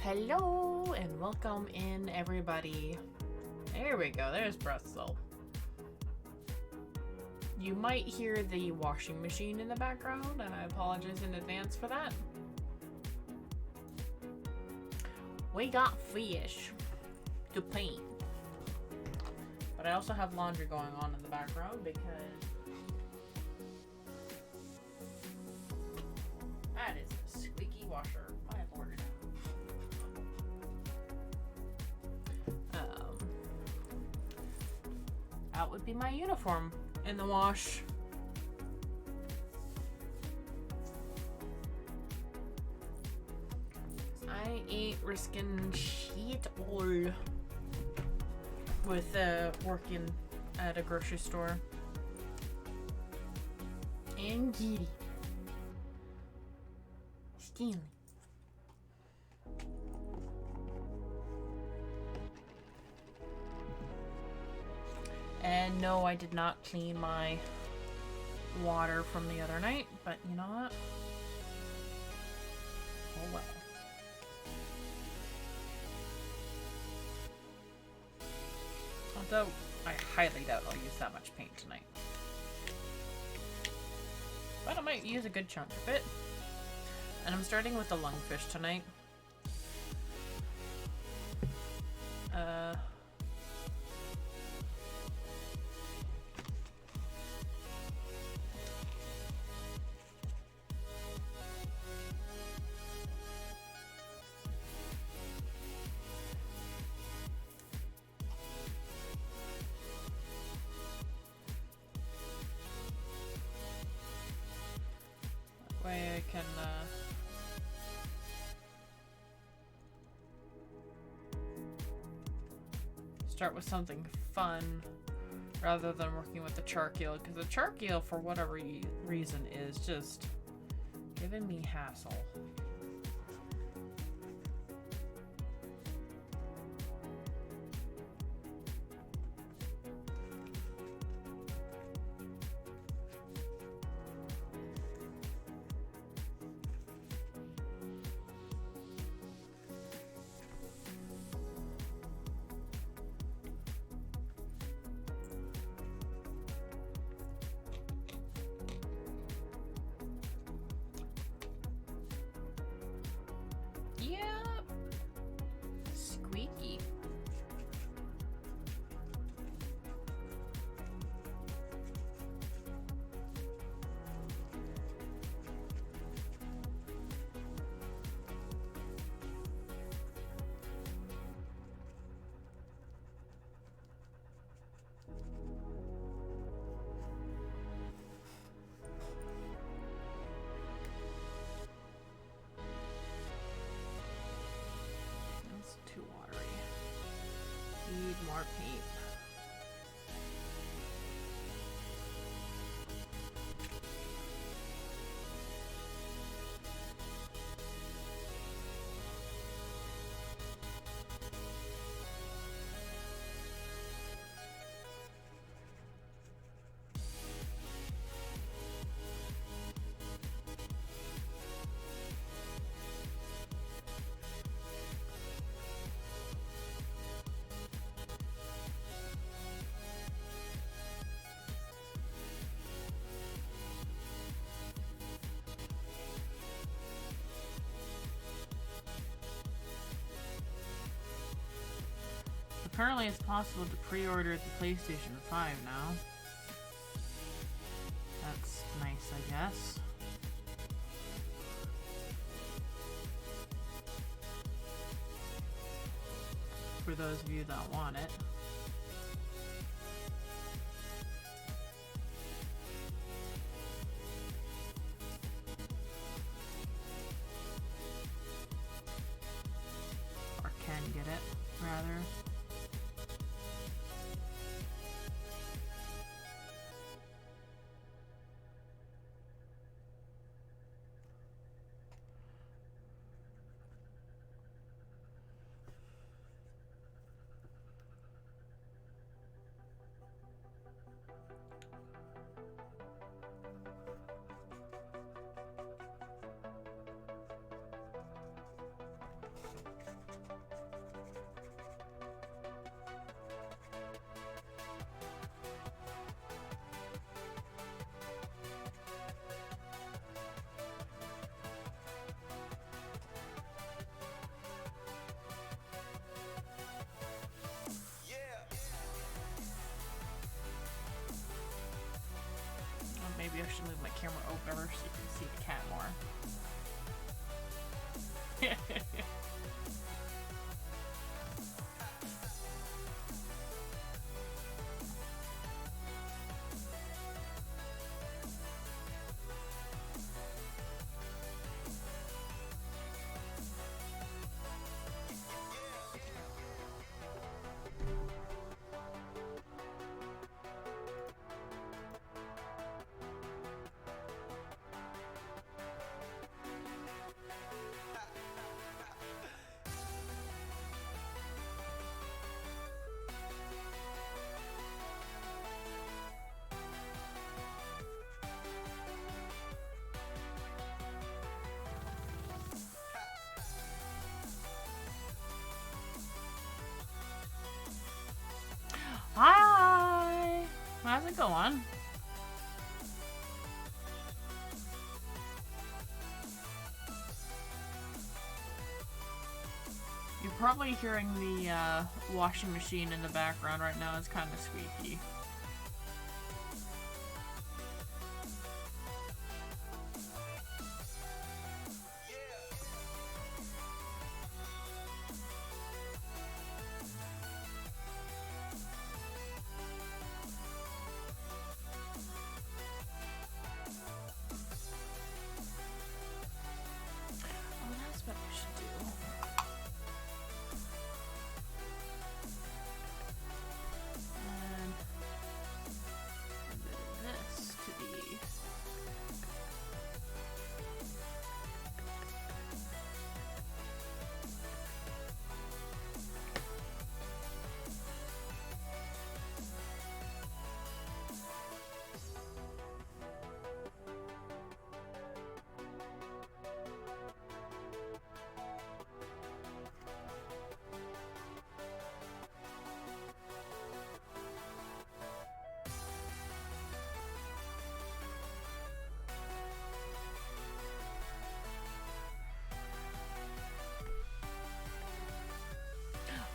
Hello and welcome in, everybody. There we go, there's Brussels. You might hear the washing machine in the background, and I apologize in advance for that. We got fish to paint. But I also have laundry going on in the background because that is a squeaky washer. My lord. That would be my uniform in the wash. I ain't risking shit all with working at a grocery store. And giddy. Stealing. And no, I did not clean my water from the other night, but you know what? Oh well. Although, I highly doubt I'll use that much paint tonight. But I might use a good chunk of it. And I'm starting with the lungfish tonight. Way I can start with something fun rather than working with the chark eel, because the chark eel, for whatever reason, is just giving me hassle. Yep. Squeaky. Too watery. Need more paint. Apparently it's possible to pre-order the PlayStation 5 now. That's nice, I guess. For those of you that want it. Or can get it, rather. maybe I should move my camera over so you can see the cat more. Hi! How's it going? You're probably hearing the washing machine in the background right now. It's kind of squeaky.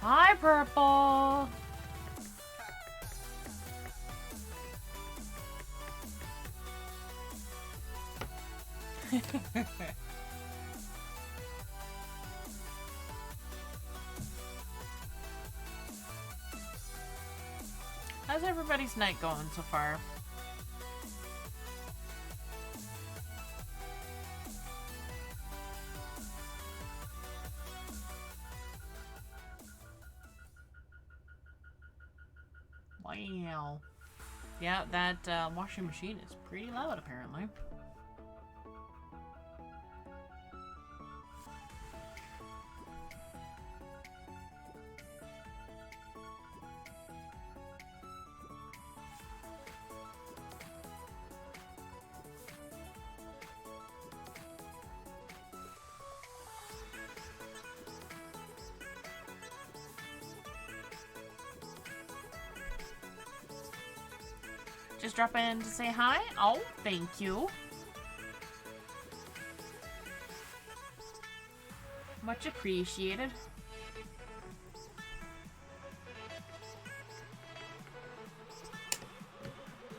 Hi, Purple! How's everybody's night going so far? Wow. Yeah, that washing machine is pretty loud, apparently. Just dropping in to say hi. Oh, thank you. Much appreciated.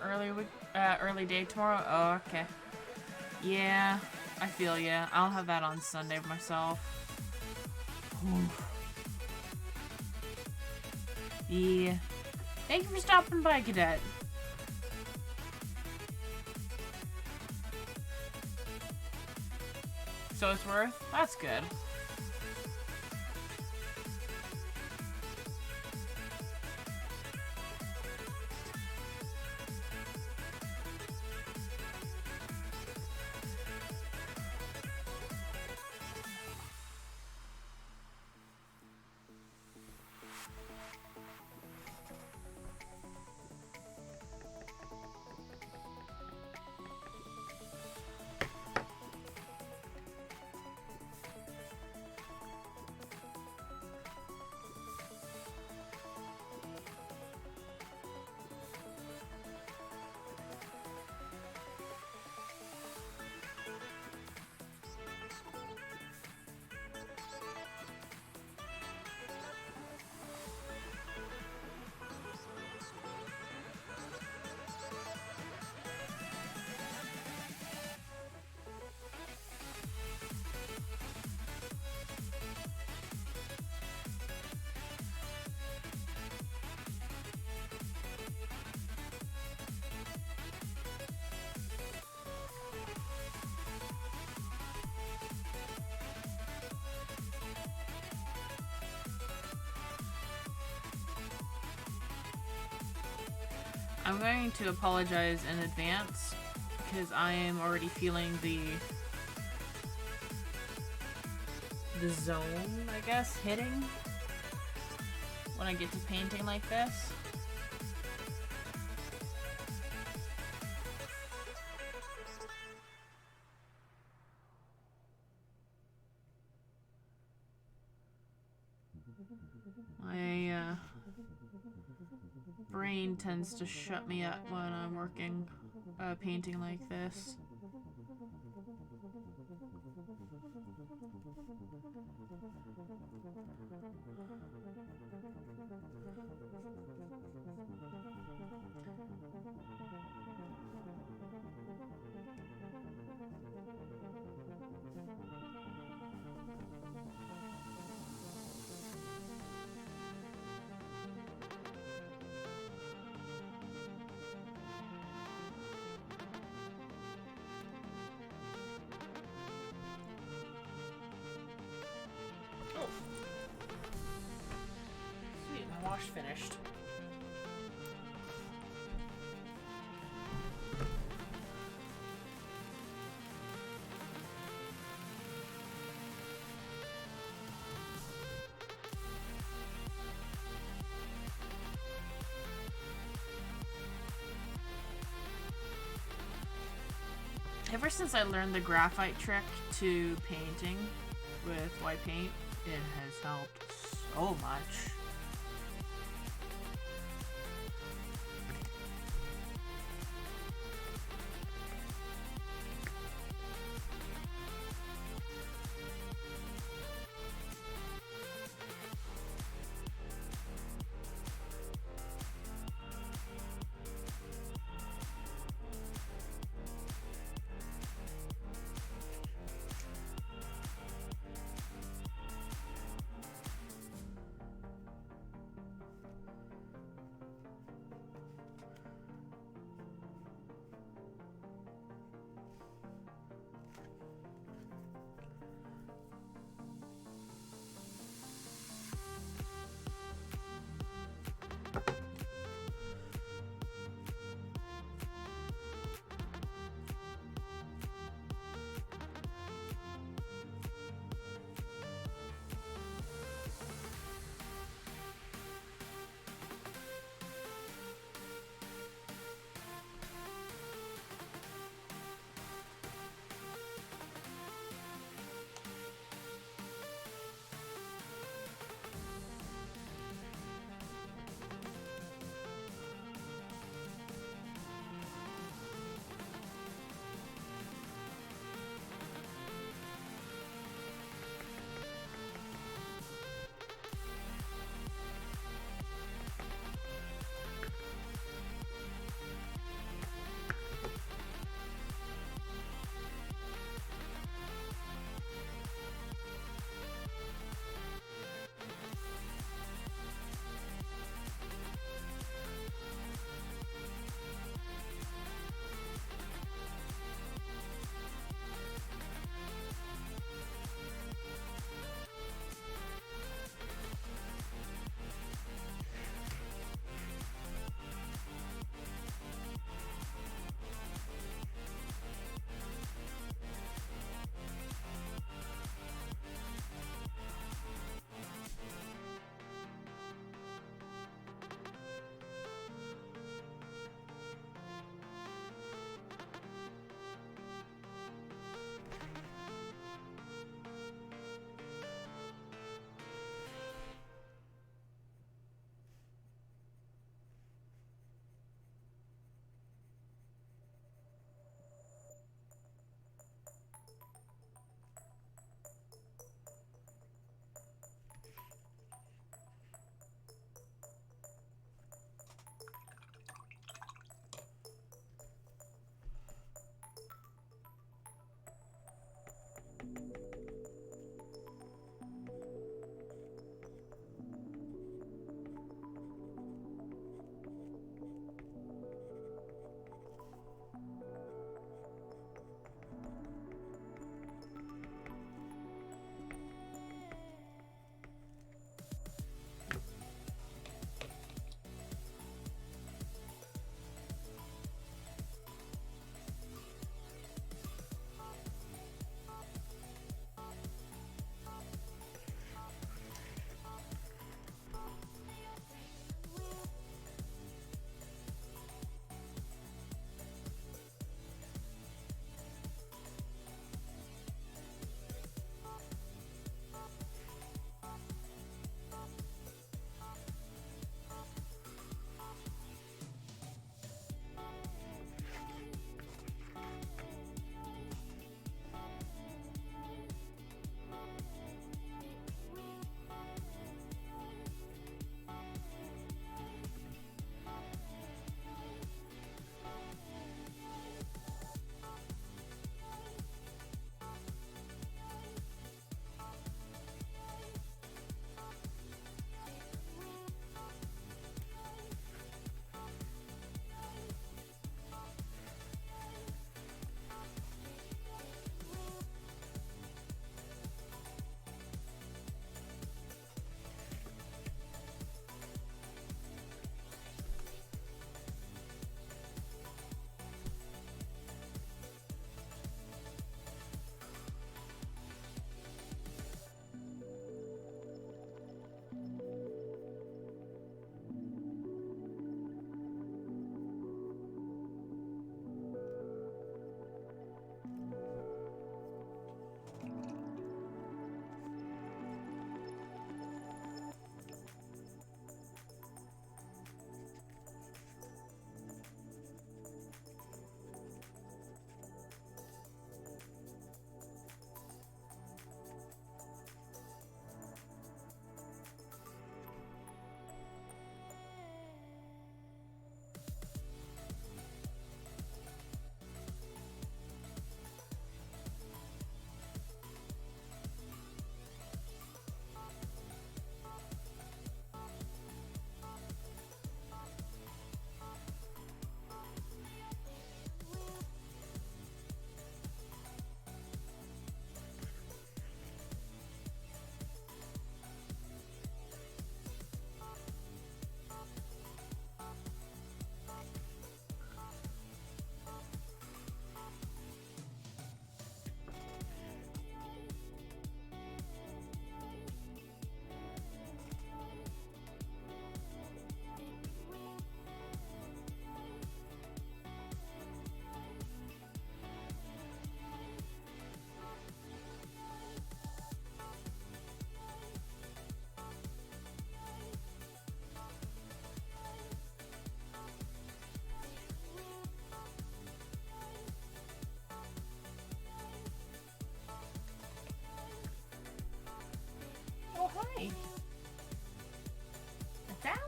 Early day tomorrow? Oh, okay. Yeah, I feel ya. I'll have that on Sunday myself. Yeah. Thank you for stopping by, Cadet. So it's worth? That's good. I'm going to apologize in advance because I am already feeling the zone, I guess, hitting when I get to painting like this. My brain tends to shut me up when I'm working, painting like this. Oh. Sweet, my wash finished. Ever since I learned the graphite trick to painting with white paint, it has helped so much.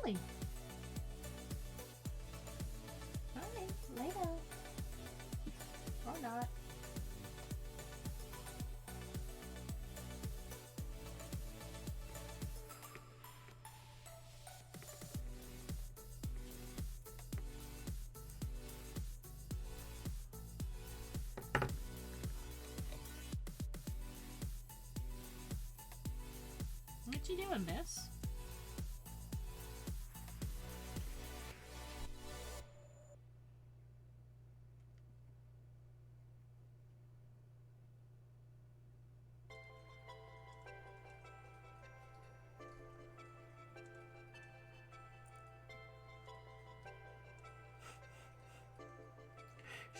Really? Alright, lay down. Or not. What you doing, miss?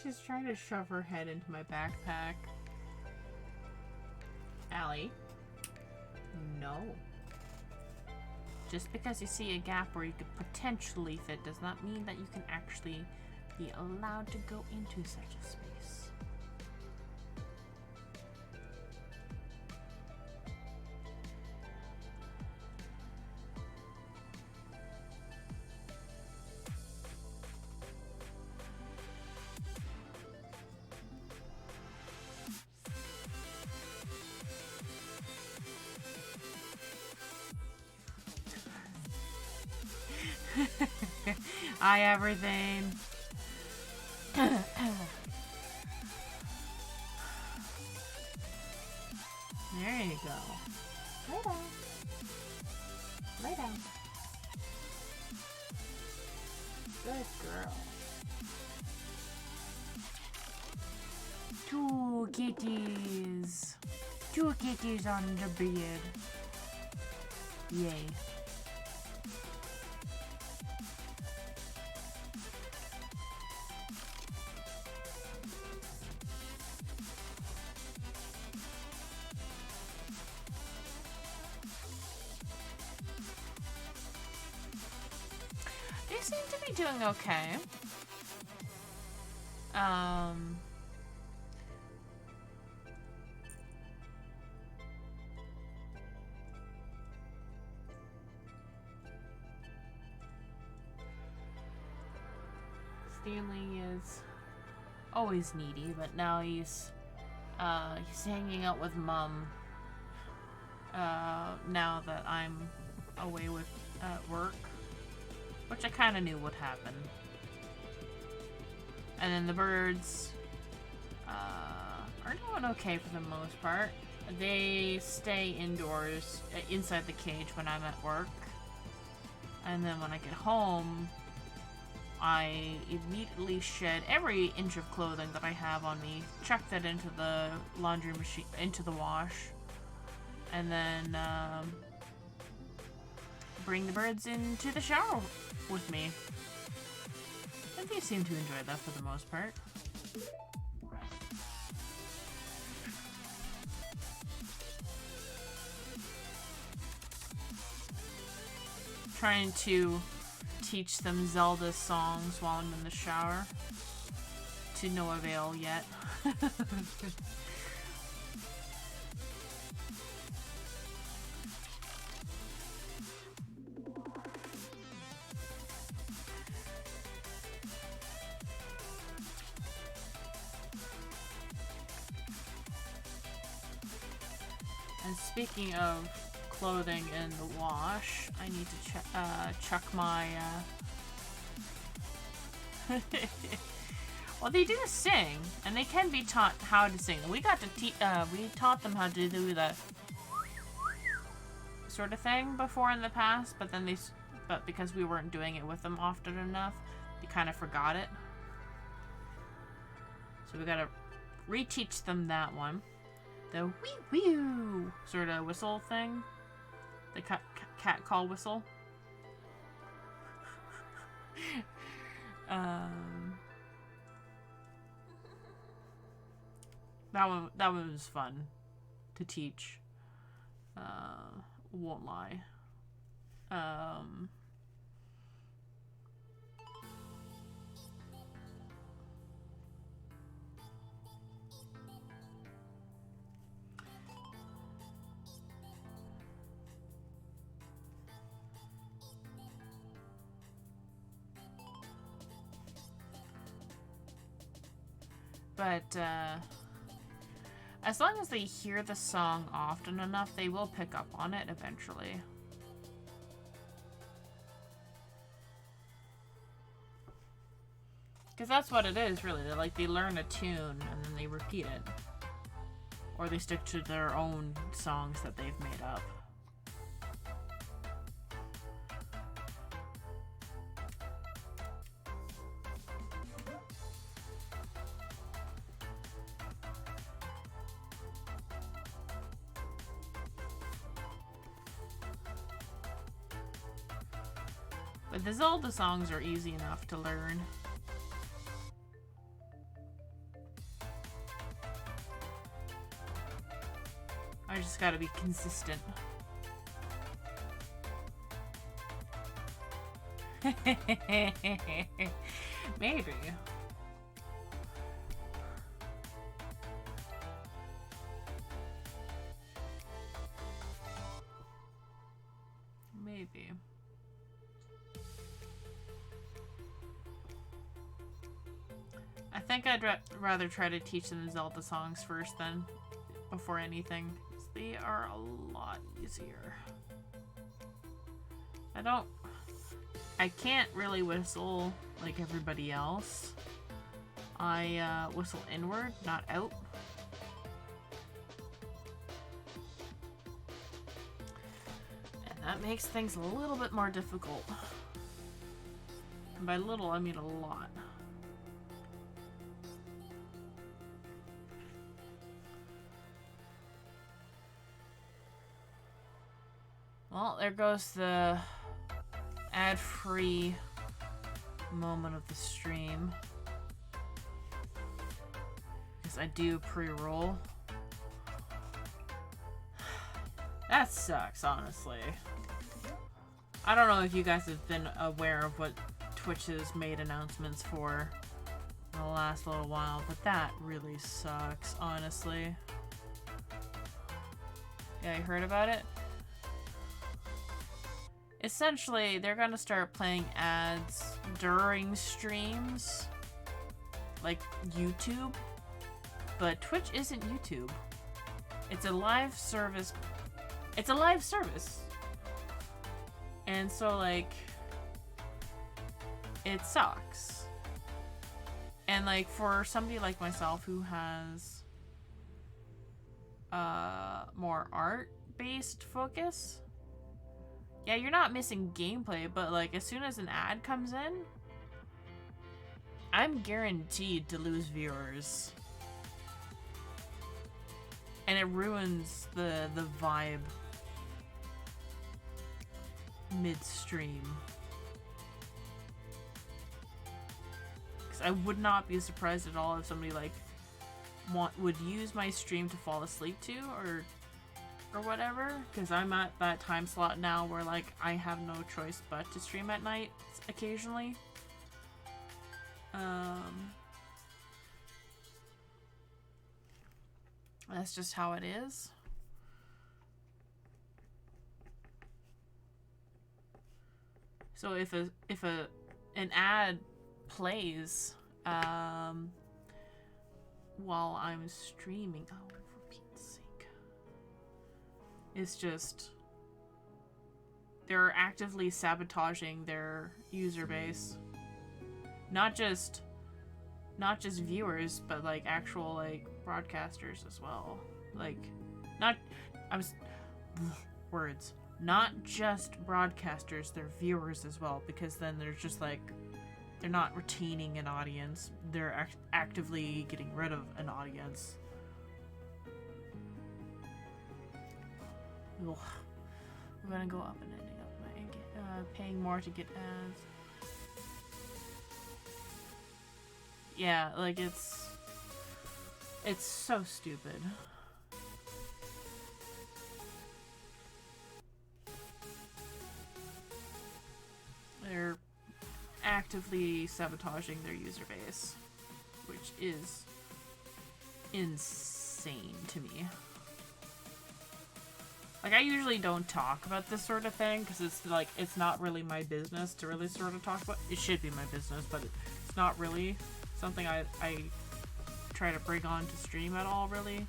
She's trying to shove her head into my backpack. Allie. No. Just because you see a gap where you could potentially fit does not mean that you can actually be allowed to go into such a space. Hi, everything. There you go. Lay down. Lay down. Good girl. Two kitties. Two kitties on the bed. Yay. They seem to be doing okay. Stanley is always needy, but now he's hanging out with Mom. Now that I'm away with work, which I kind of knew would happen. And then the birds are doing okay for the most part. They stay indoors, inside the cage when I'm at work. And then when I get home, I immediately shed every inch of clothing that I have on me, chuck that into the laundry machine, into the wash, and then bring the birds into the shower with me. And they seem to enjoy that for the most part. Trying to teach them Zelda songs while I'm in the shower. To no avail yet. And speaking of clothing in the wash, I need to chuck my well, they do sing, and they can be taught how to sing. We got to we taught them how to do the sort of thing before in the past, but then but because we weren't doing it with them often enough, they kind of forgot it. So we gotta reteach them that one. The wee-wee sort of whistle thing. The cat call whistle. That one was fun to teach. Won't lie. But, as long as they hear the song often enough, they will pick up on it eventually. Because that's what it is, really. They're like, they learn a tune and then they repeat it. Or they stick to their own songs that they've made up. But the Zelda songs are easy enough to learn. I just gotta be consistent. Maybe. Maybe. I think I'd rather try to teach them the Zelda songs first then, before anything. They are a lot easier. I can't really whistle like everybody else. I whistle inward, not out. And that makes things a little bit more difficult. And by little, I mean a lot. Well, there goes the ad-free moment of the stream. Because I do pre-roll. That sucks, honestly. I don't know if you guys have been aware of what Twitch has made announcements for in the last little while, but that really sucks, honestly. Yeah, you heard about it? Essentially, they're gonna start playing ads during streams, like YouTube, but Twitch isn't YouTube. It's a live service. It's a live service. And so, like, it sucks. And, like, for somebody like myself who has more art-based focus, yeah, you're not missing gameplay, but, like, as soon as an ad comes in, I'm guaranteed to lose viewers. And it ruins the vibe midstream. Because I would not be surprised at all if somebody, like, would use my stream to fall asleep to, or whatever, because I'm at that time slot now where, like, I have no choice but to stream at night occasionally. That's just how it is. So if an ad plays while I'm streaming, oh, for Pete's sake. It's just, they're actively sabotaging their user base. Not just viewers, but, like, actual, like, broadcasters as well. Like, not just broadcasters, they're viewers as well, because then they're just, like, they're not retaining an audience, they're actively getting rid of an audience. Ugh. We're gonna go up and ending up paying more to get ads. Yeah, like, it's so stupid. They're actively sabotaging their user base, which is insane to me. Like, I usually don't talk about this sort of thing because it's, like, it's not really my business to really sort of talk about. It should be my business, but it's not really something I try to bring on to stream at all, really.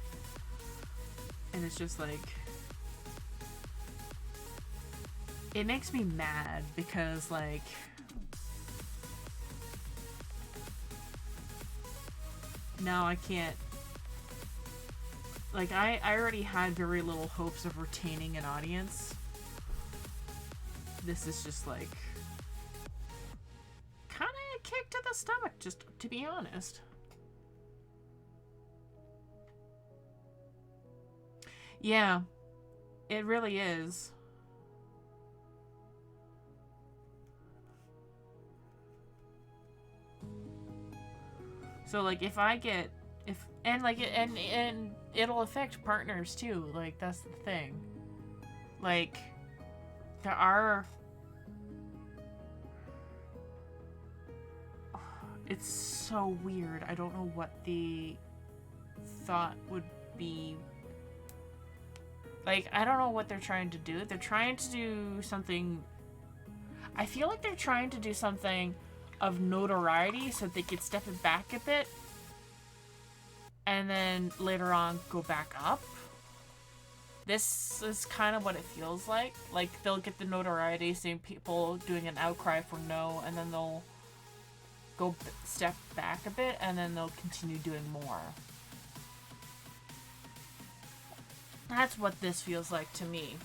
And it's just like, it makes me mad because, like, now I can't, like, I already had very little hopes of retaining an audience. This is just like kind of a kick to the stomach, just to be honest. Yeah, it really is. So like if I get and it'll affect partners too. Like that's the thing. Like there are, it's so weird. I don't know what the thought would be. Like I don't know what they're trying to do. They're trying to do something. I feel like they're trying to do something of notoriety so they could step it back a bit and then later on go back up. This is kind of what it feels like. Like they'll get the notoriety, seeing people doing an outcry for no, and then they'll go step back a bit and then they'll continue doing more. That's what this feels like to me.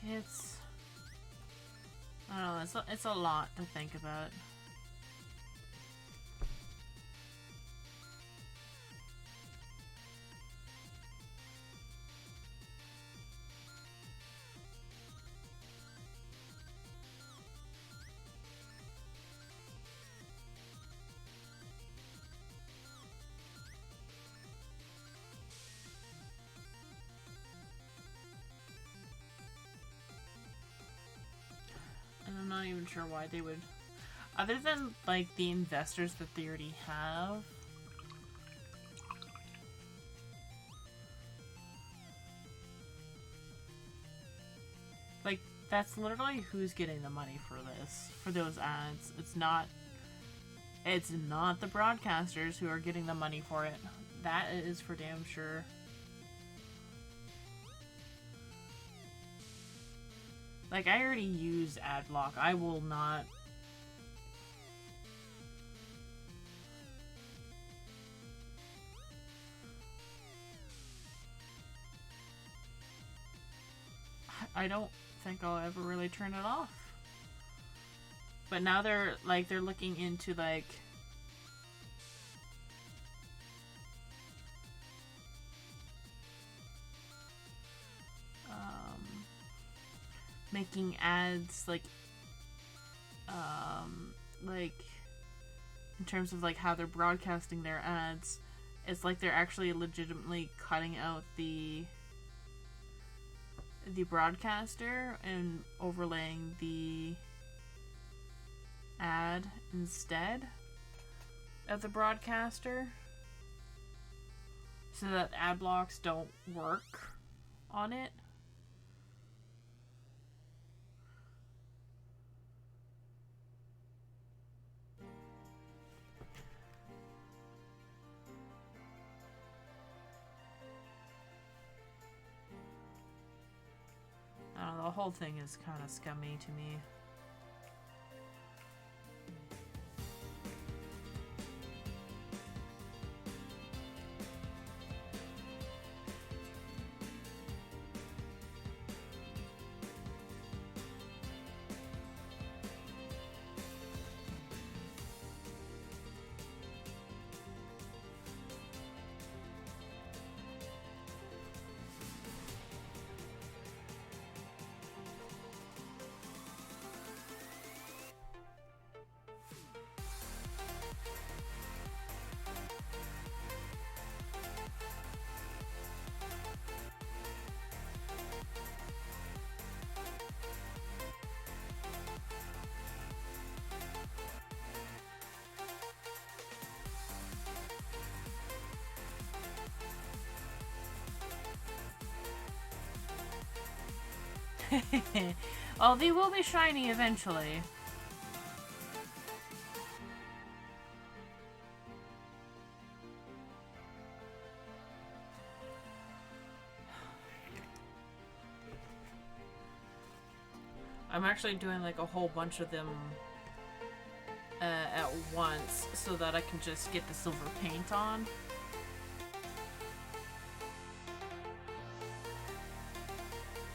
It's, I don't know, it's a lot to think about. I'm not even sure why they would, other than like the investors that they already have. Like that's literally who's getting the money for this, for those ads. It's not the broadcasters who are getting the money for it. That is for damn sure. Like, I already use ad block. I will not... I don't think I'll ever really turn it off. But now they're looking into, like... making ads like in terms of like how they're broadcasting their ads, it's like they're actually legitimately cutting out the broadcaster and overlaying the ad instead of the broadcaster so that ad blocks don't work on it. whole thing is kind of scummy to me. Oh, they will be shiny eventually. I'm actually doing like a whole bunch of them at once so that I can just get the silver paint on.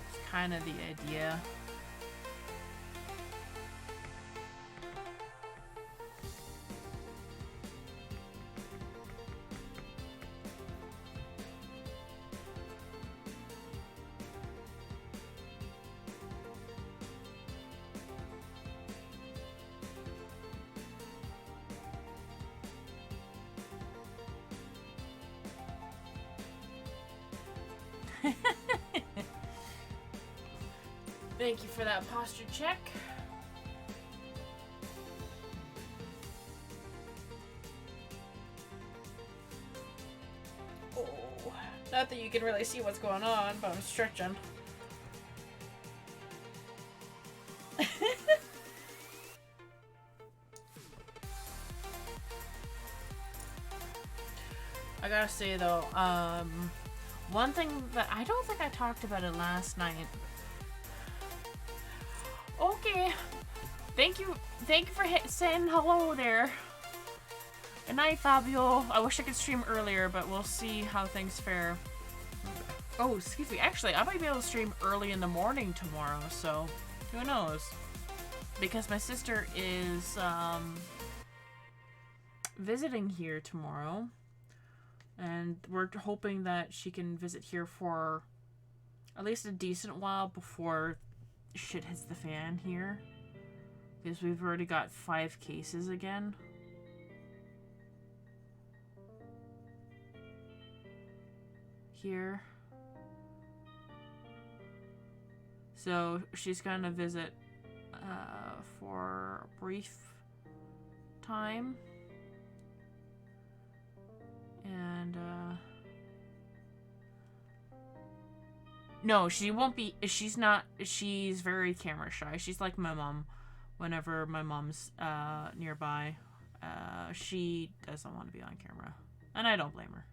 It's kind of the idea. Thank you for that posture check. Oh, not that you can really see what's going on, but I'm stretching. I gotta say though, one thing that I don't think I talked about it last night. Okay, thank you for saying hello there. Good night, Fabio. I wish I could stream earlier, but we'll see how things fare. Oh, excuse me. Actually, I might be able to stream early in the morning tomorrow, so who knows? Because my sister is visiting here tomorrow, and we're hoping that she can visit here for at least a decent while before shit hits the fan here, because we've already got 5 cases again. Here. So she's gonna visit for a brief time. And no, she won't be. She's not. She's very camera shy. She's like my mom. Whenever my mom's nearby, she doesn't want to be on camera. And I don't blame her.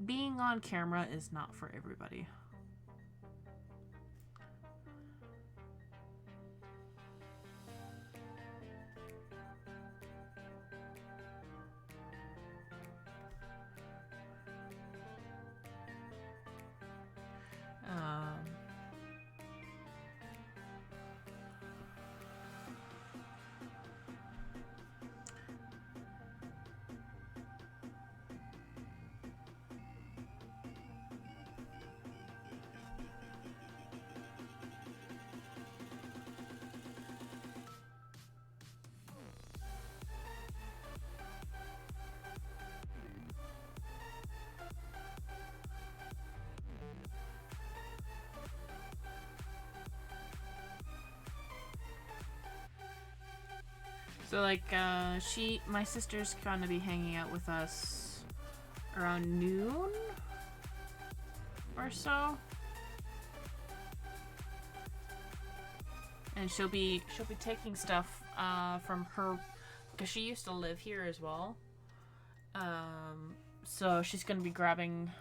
Being on camera is not for everybody. So like, my sister's gonna be hanging out with us around noon or so, and she'll be taking stuff from her, because she used to live here as well. So she's gonna be grabbing,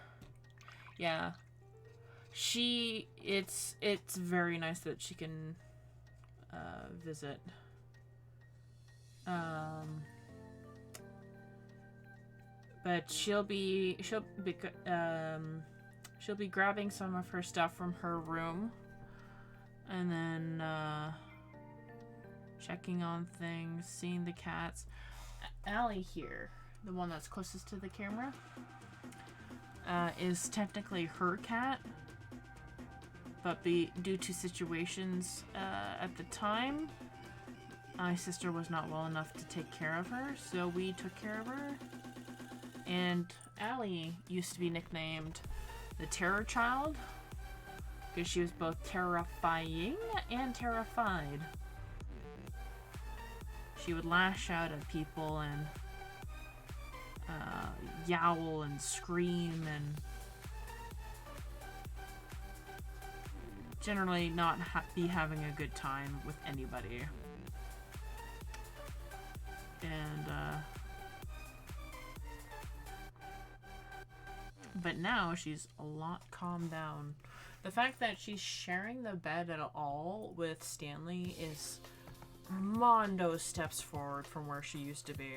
yeah, It's very nice that she can visit. But she'll be grabbing some of her stuff from her room, and then checking on things, seeing the cats. Allie here, the one that's closest to the camera, is technically her cat, but due to situations at the time, my sister was not well enough to take care of her, so we took care of her. And Allie used to be nicknamed the Terror Child because she was both terrifying and terrified. She would lash out at people and yowl and scream and generally not be having a good time with anybody. And but now she's a lot calmed down. The fact that she's sharing the bed at all with Stanley is mondo steps forward from where she used to be.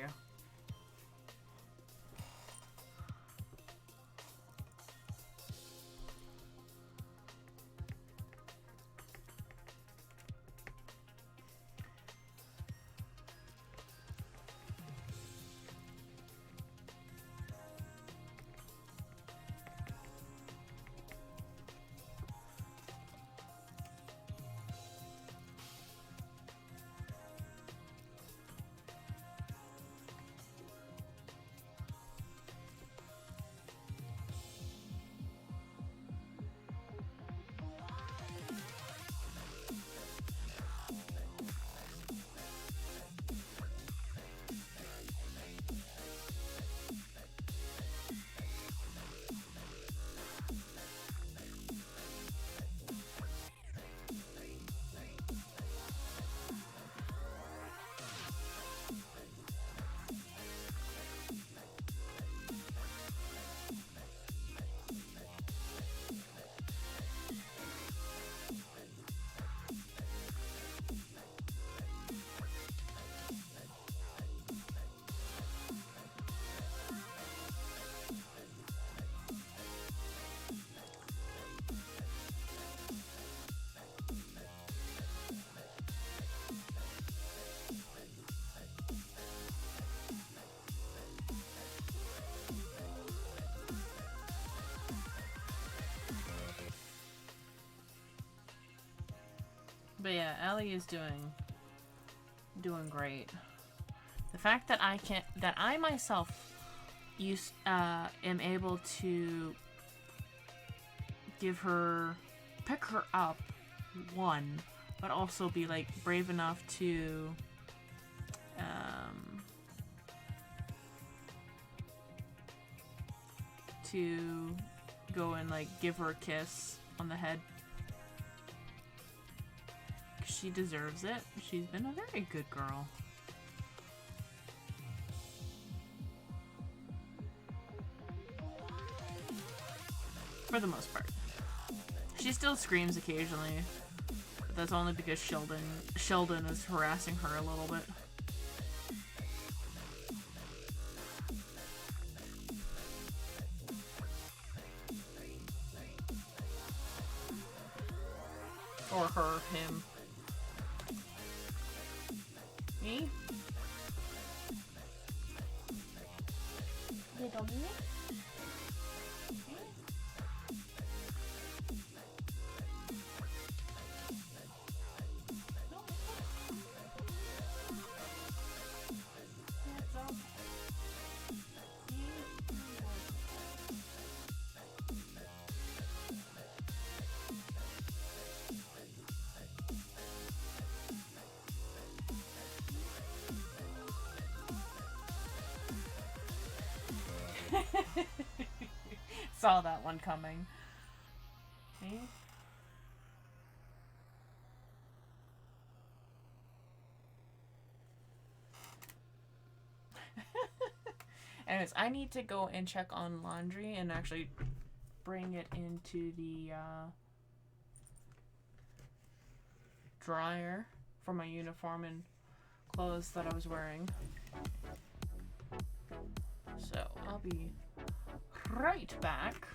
But yeah, Allie is doing great. The fact that I myself am able to pick her up, one, but also be like brave enough to go and like give her a kiss on the head. She deserves it. She's been a very good girl. For the most part. She still screams occasionally, but that's only because Sheldon is harassing her a little bit. Or her, him. Me? Little me? Saw that one coming. See? Anyways, I need to go and check on laundry and actually bring it into the dryer for my uniform and clothes that I was wearing. So I'll be right back.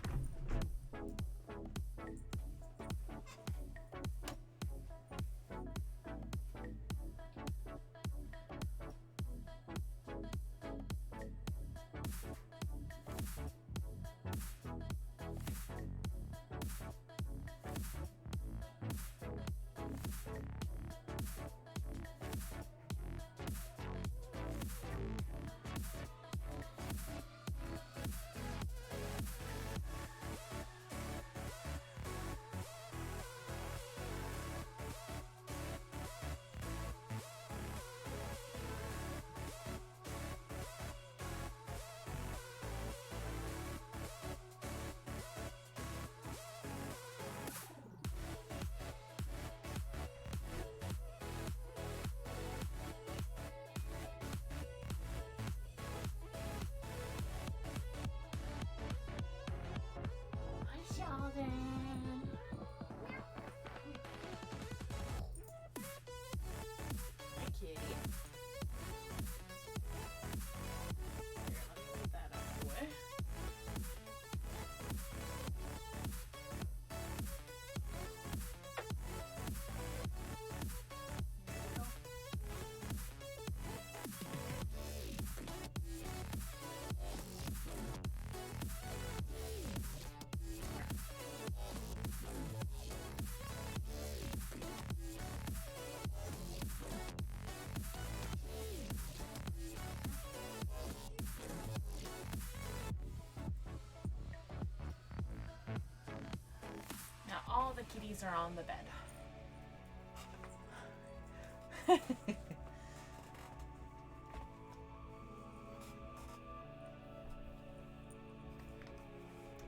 All the kitties are on the bed.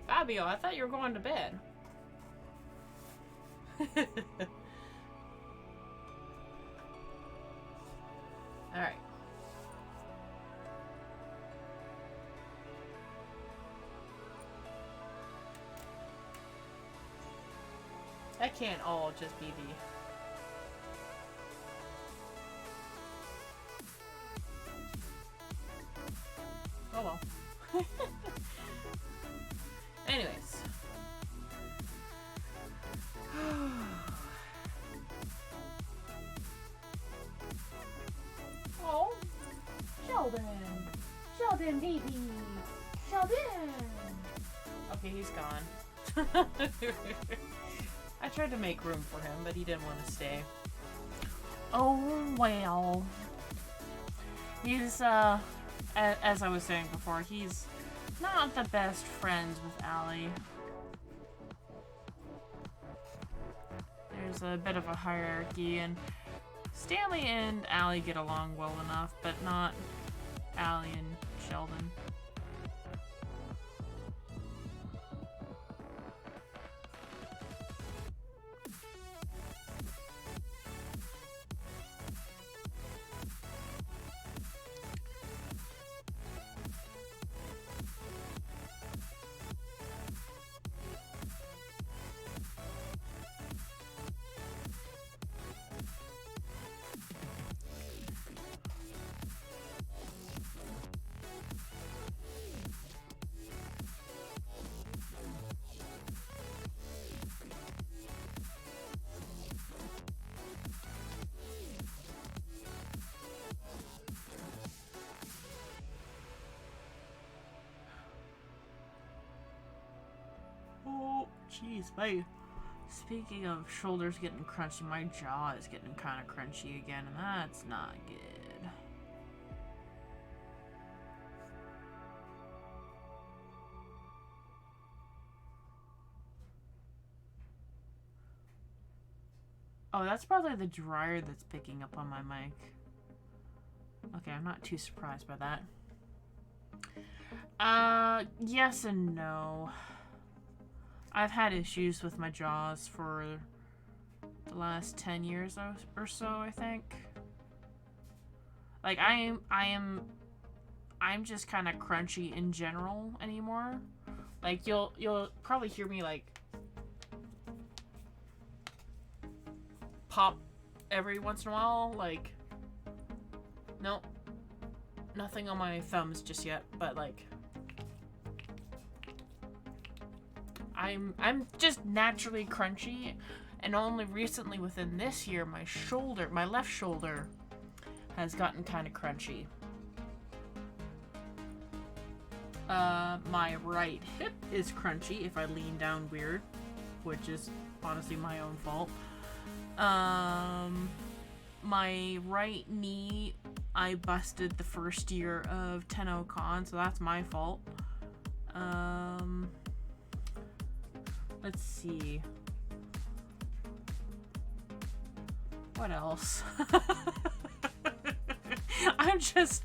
Fabio, I thought you were going to bed. All right. That can't all just be the... Oh well. Anyways. Oh, Sheldon. Sheldon, baby. Sheldon. Okay, he's gone. I tried to make room for him, but he didn't want to stay. Oh, well. He's, as I was saying before, he's not the best friends with Allie. There's a bit of a hierarchy, and Stanley and Allie get along well enough, but not Allie and Sheldon. Oh, jeez, speaking of shoulders getting crunchy, my jaw is getting kind of crunchy again, and that's not good. Oh, that's probably the dryer that's picking up on my mic. Okay, I'm not too surprised by that. Yes and no. I've had issues with my jaws for the last 10 years or so, I think. Like, I'm just kind of crunchy in general anymore. Like, you'll probably hear me, like, pop every once in a while. Like, nope. Nothing on my thumbs just yet, but, like, I'm just naturally crunchy, and only recently within this year, my left shoulder has gotten kind of crunchy. My right hip is crunchy if I lean down weird, which is honestly my own fault. My right knee, I busted the first year of 10-0 con, so that's my fault. Let's see. What else? I'm just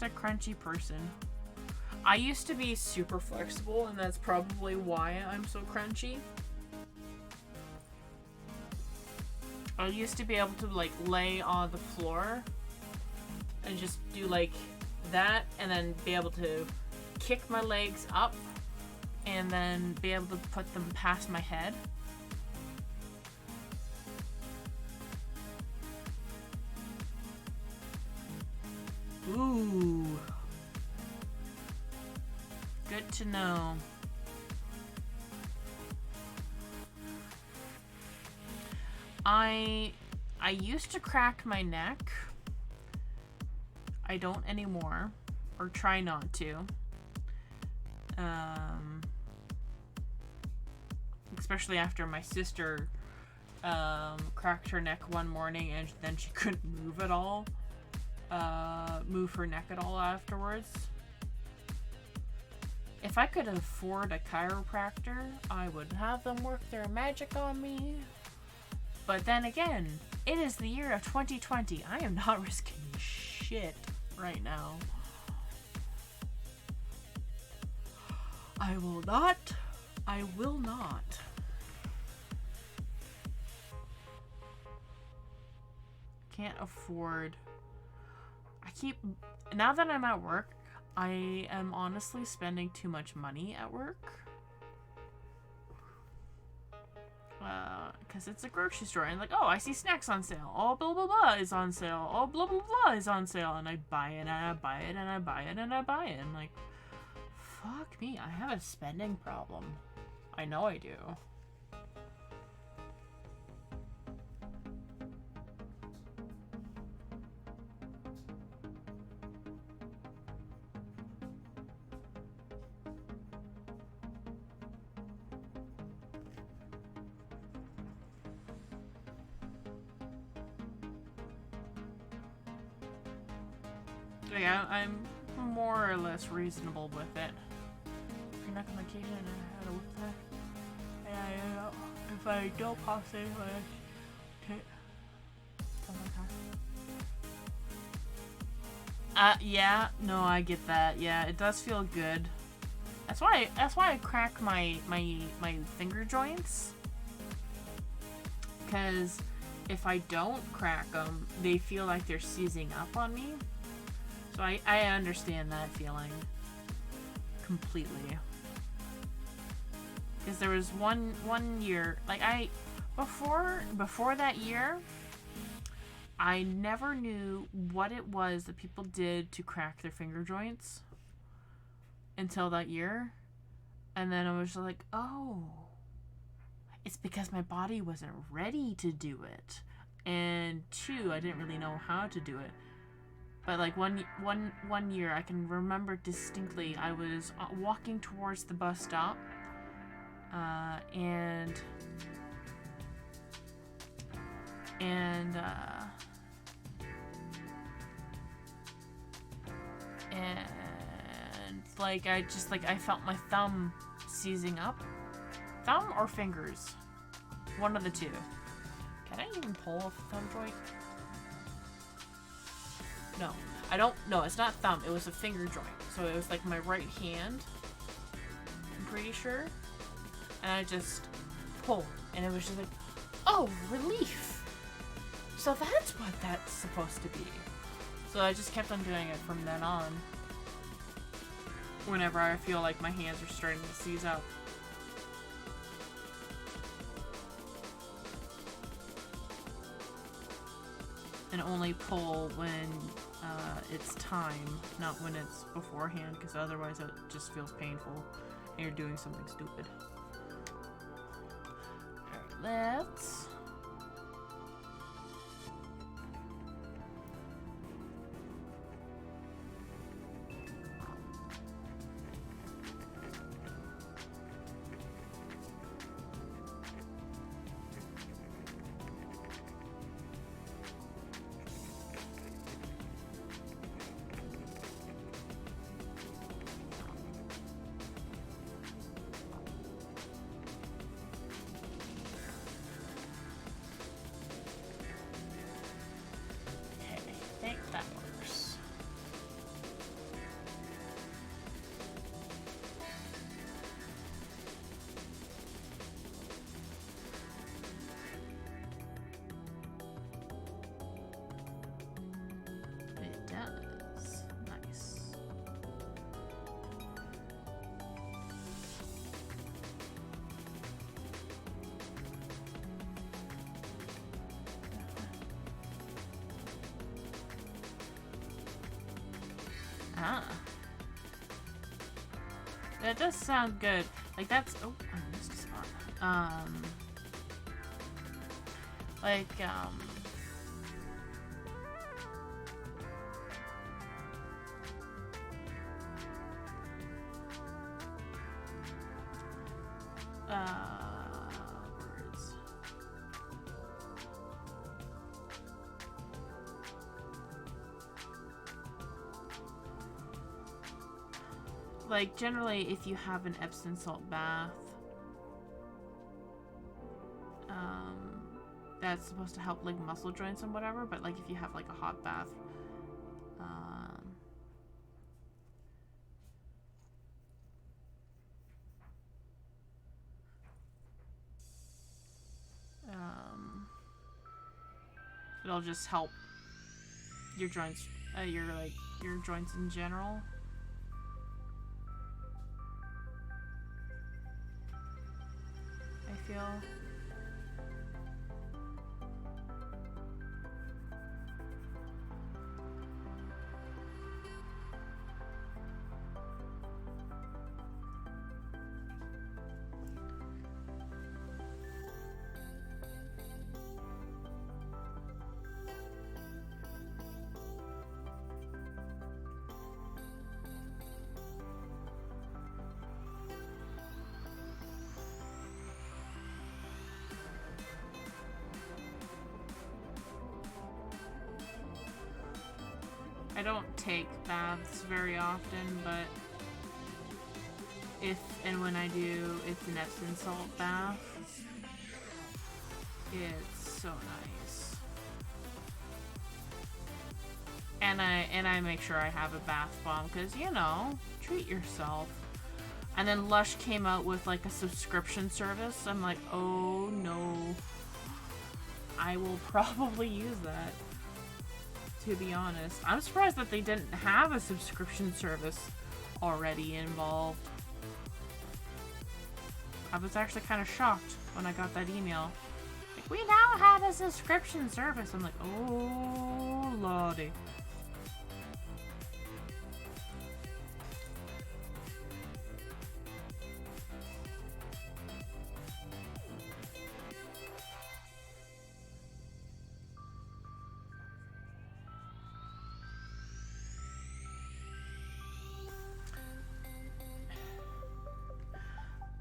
a crunchy person. I used to be super flexible, and that's probably why I'm so crunchy. I used to be able to, like, lay on the floor and just do, like, that, and then be able to kick my legs up and then be able to put them past my head. Ooh. Good to know. I used to crack my neck. I don't anymore, or try not to. Especially after my sister cracked her neck one morning, and then she couldn't move at all. Move her neck at all afterwards. If I could afford a chiropractor, I would have them work their magic on me. But then again, it is the year of 2020. I am not risking shit right now. I will not. Can't afford. Now that I'm at work, I am honestly spending too much money at work. Because it's a grocery store, and like, oh, I see snacks on sale. Oh, blah, blah, blah is on sale. Oh, blah, blah, blah is on sale. And I buy it, and I buy it, and I buy it, and I buy it. And like, fuck me, I have a spending problem. I know I do. Yeah, I'm more or less reasonable with it. If you're not on vacation, I had a whip that. Yeah, if I don't pass it, okay. Yeah, no, I get that. Yeah, it does feel good. That's why I crack my finger joints. Because if I don't crack them, they feel like they're seizing up on me. So I understand that feeling completely. Because there was one year, like before that year, I never knew what it was that people did to crack their finger joints until that year. And then I was like, oh, it's because my body wasn't ready to do it. And two, I didn't really know how to do it. But like one year, I can remember distinctly, I was walking towards the bus stop, and like I felt my thumb seizing up. Thumb or fingers? One of the two. Can I even pull a thumb joint? No, I don't. No, it's not thumb. It was a finger joint. So it was like my right hand. I'm pretty sure. And I just pulled, and it was just like, oh, relief. So that's what that's supposed to be. So I just kept on doing it from then on. Whenever I feel like my hands are starting to seize up. And only pull when it's time, not when it's beforehand, because otherwise it just feels painful and you're doing something stupid. Alright, let's... Ah. That does sound good. Like that's... Oh, I missed a spot. Like, words. Like, generally, if you have an Epsom salt bath, that's supposed to help, like, muscle joints and whatever, but, like, if you have, like, a hot bath, it'll just help your joints, your joints in general. I feel. I don't take baths very often, but if and when I do, it's an Epsom salt bath. It's so nice. And I make sure I have a bath bomb because, you know, treat yourself. And then Lush came out with like a subscription service. I'm like, oh no. I will probably use that. To be honest, I'm surprised that they didn't have a subscription service already involved. I was actually kind of shocked when I got that email. Like, we now have a subscription service. I'm like, oh lordy.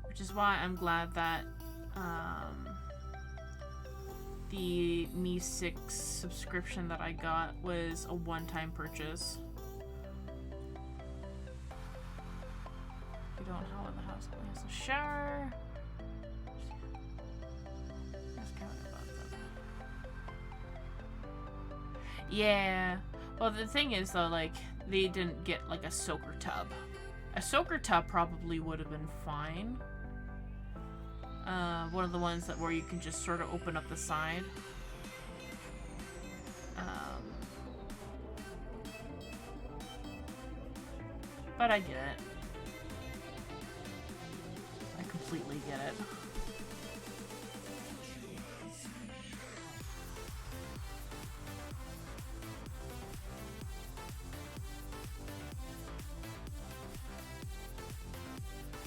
Which is why I'm glad that the Mi 6 subscription that I got was a one-time purchase. We don't have in the house. There's a shower. Yeah. Well, the thing is though, like, they didn't get like a soaker tub. A soaker tub probably would have been fine. One of the ones that where you can just sort of open up the side. But I get it. I completely get it.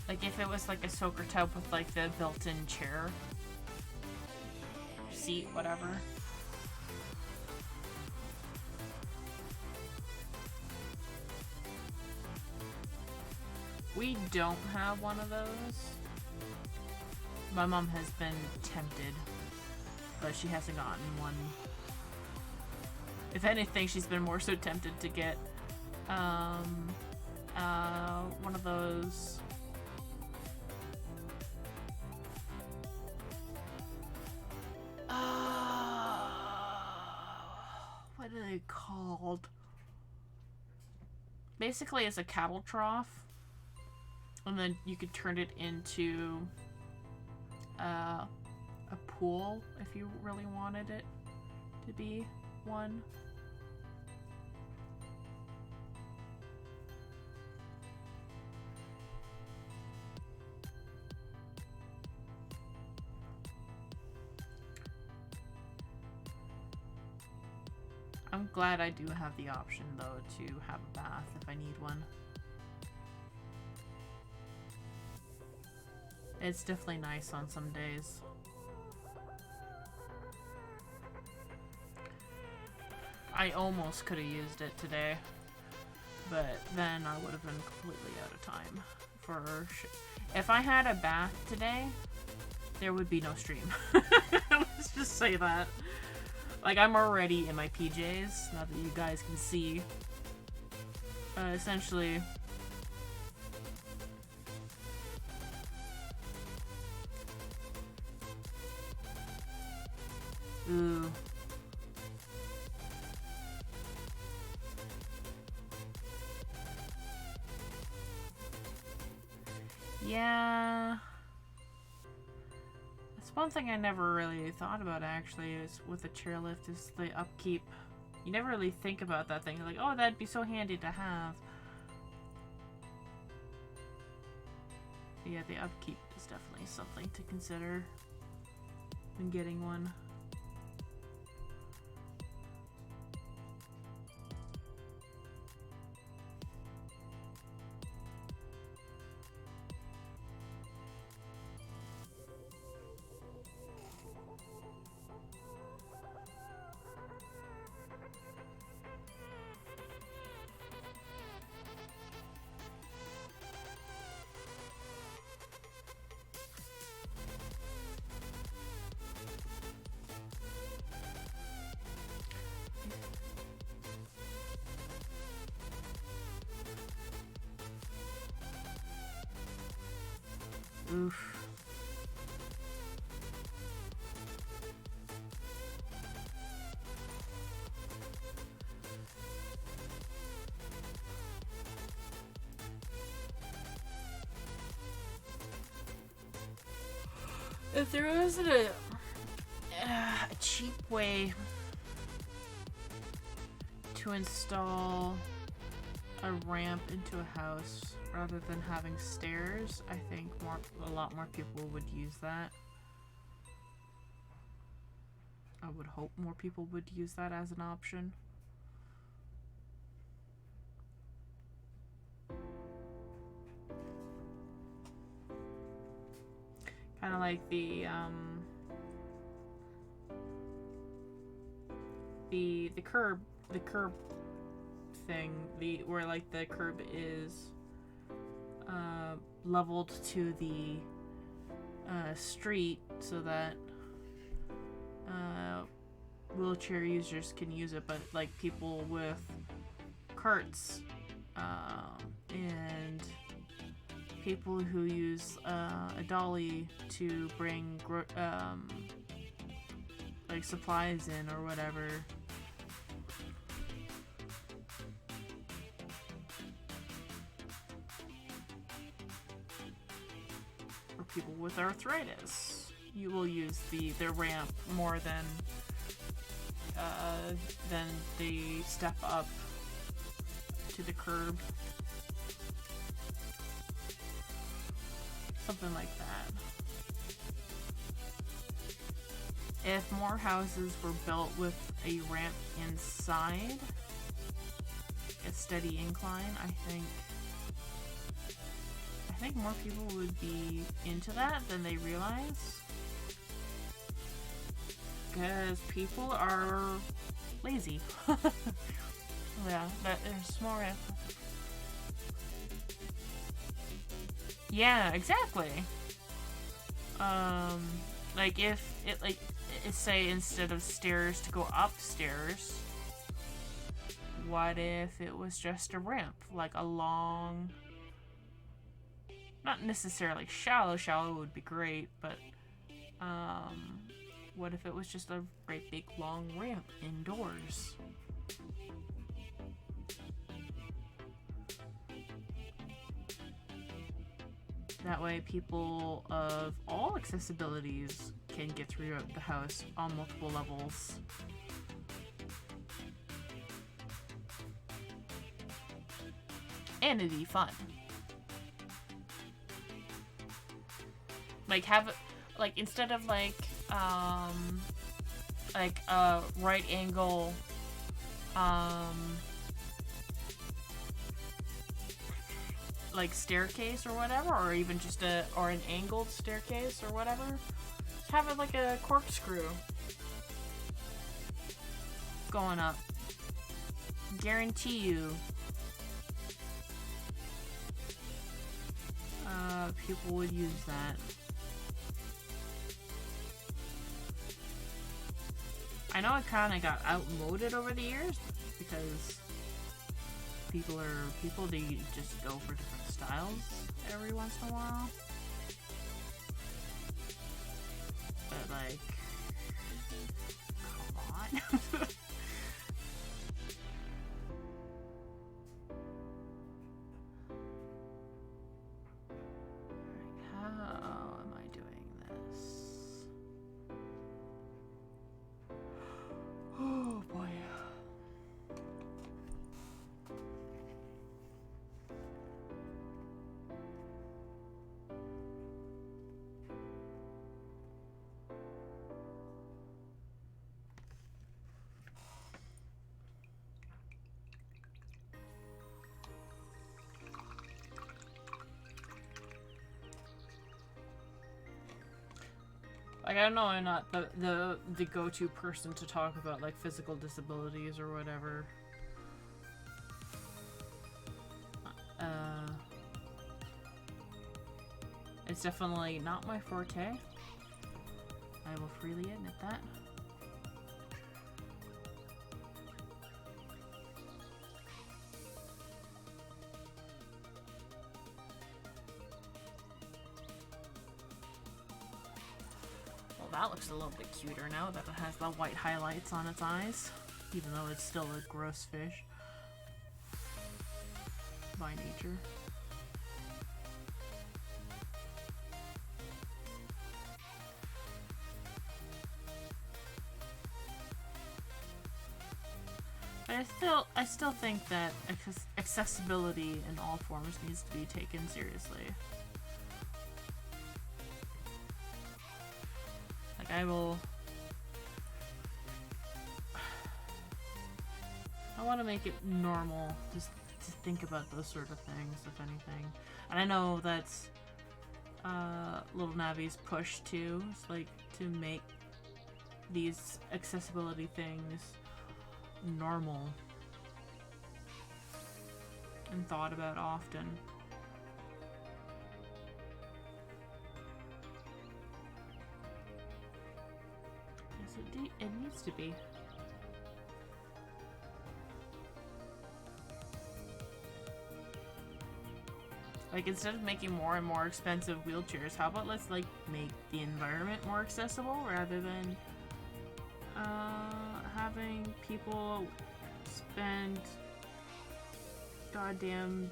Like if it was like a soaker tub with like the built-in chair, seat, whatever. We don't have one of those. My mom has been tempted, but she hasn't gotten one. If anything, she's been more so tempted to get one of those. What are they called? Basically, it's a cattle trough, and then you could turn it into a pool if you really wanted it to be one. I'm glad I do have the option, though, to have a bath if I need one. It's definitely nice on some days. I almost could have used it today, but then I would have been completely out of time for if I had a bath today, there would be no stream. Let's just say that. Like, I'm already in my PJs, not that you guys can see. Essentially, ooh. Yeah. That's one thing I never really thought about, actually, is with a chairlift, is the upkeep. You never really think about that thing. You're like, oh, that'd be so handy to have. But yeah, the upkeep is definitely something to consider when getting one. Oof. If there wasn't a cheap way to install a ramp into a house rather than having stairs, I think a lot more people would use that. I would hope more people would use that as an option. Kind of like the curb thing, where like the curb is leveled to the street so that wheelchair users can use it, but like people with carts and people who use a dolly to bring like supplies in or whatever. Or people with arthritis, you will use the ramp more than the step up to the curb. Something like that. If more houses were built with a ramp inside, a steady incline, I think more people would be into that than they realize. Because people are lazy. Yeah, there's small ramp. Yeah, exactly. Like if it say instead of stairs to go upstairs, what if it was just a ramp, like a long, not necessarily shallow would be great, but what if it was just a great big long ramp indoors? That way people of all accessibilities can get through the house on multiple levels. And it'd be fun. Like have it, like instead of like a right angle like staircase or whatever, or even just an angled staircase or whatever. Just have it like a corkscrew going up. Guarantee you people would use that. I know it kind of got outmoded over the years because people they just go for different styles every once in a while. But like, come on. How am I doing this? Oh boy. Like, I know I'm not the go-to person to talk about, like, physical disabilities or whatever. It's definitely not my forte. I will freely admit that. That looks a little bit cuter now that it has the white highlights on its eyes, even though it's still a gross fish by nature. But I still think that accessibility in all forms needs to be taken seriously. I want to make it normal just to think about those sort of things, if anything. And I know that's Little Navi's push too, is like to make these accessibility things normal and thought about often. It needs to be. Like, instead of making more and more expensive wheelchairs, how about let's like make the environment more accessible rather than having people spend goddamn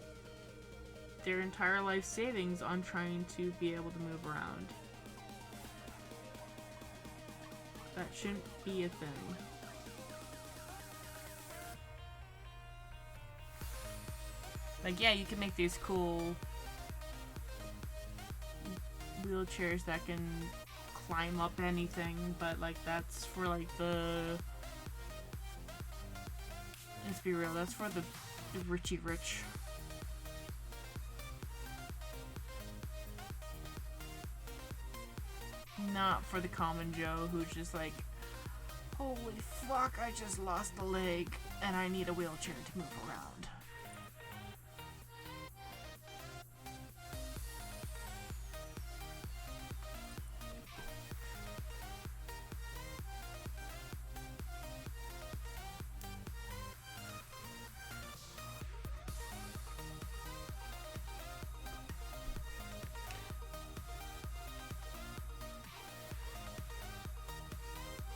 their entire life savings on trying to be able to move around. That shouldn't be a thing. Like, yeah, you can make these cool wheelchairs that can climb up anything, but like that's for like the, let's be real, that's for the richy rich. Not for the common Joe who's just like, holy fuck, I just lost a leg and I need a wheelchair to move around.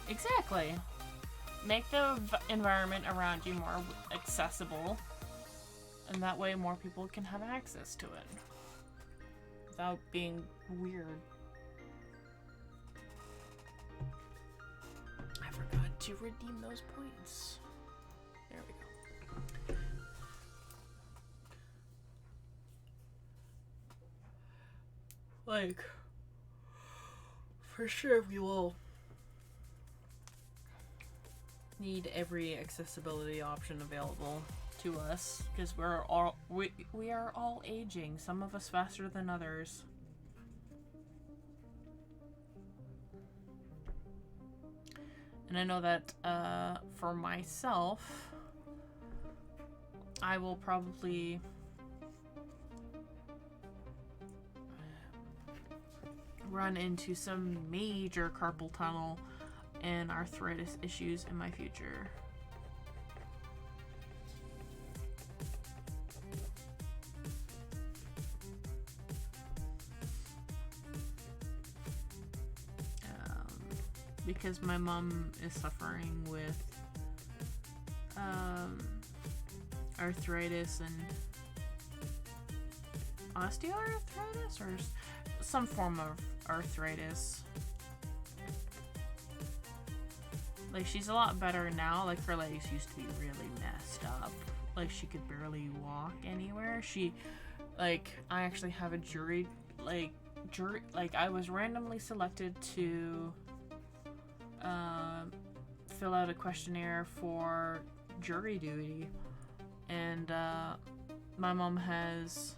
Exactly. Make the environment around you more accessible, and that way more people can have access to it without being weird. I forgot to redeem those points. There we go. Like, for sure we will need every accessibility option available to us, because we are all aging, some of us faster than others. And I know that for myself, I will probably run into some major carpal tunnel and arthritis issues in my future. Because my mom is suffering with arthritis and osteoarthritis, or some form of arthritis. Like, she's a lot better now. Like, her legs used to be really messed up. Like, she could barely walk anywhere. I actually have a jury, I was randomly selected to fill out a questionnaire for jury duty, and my mom has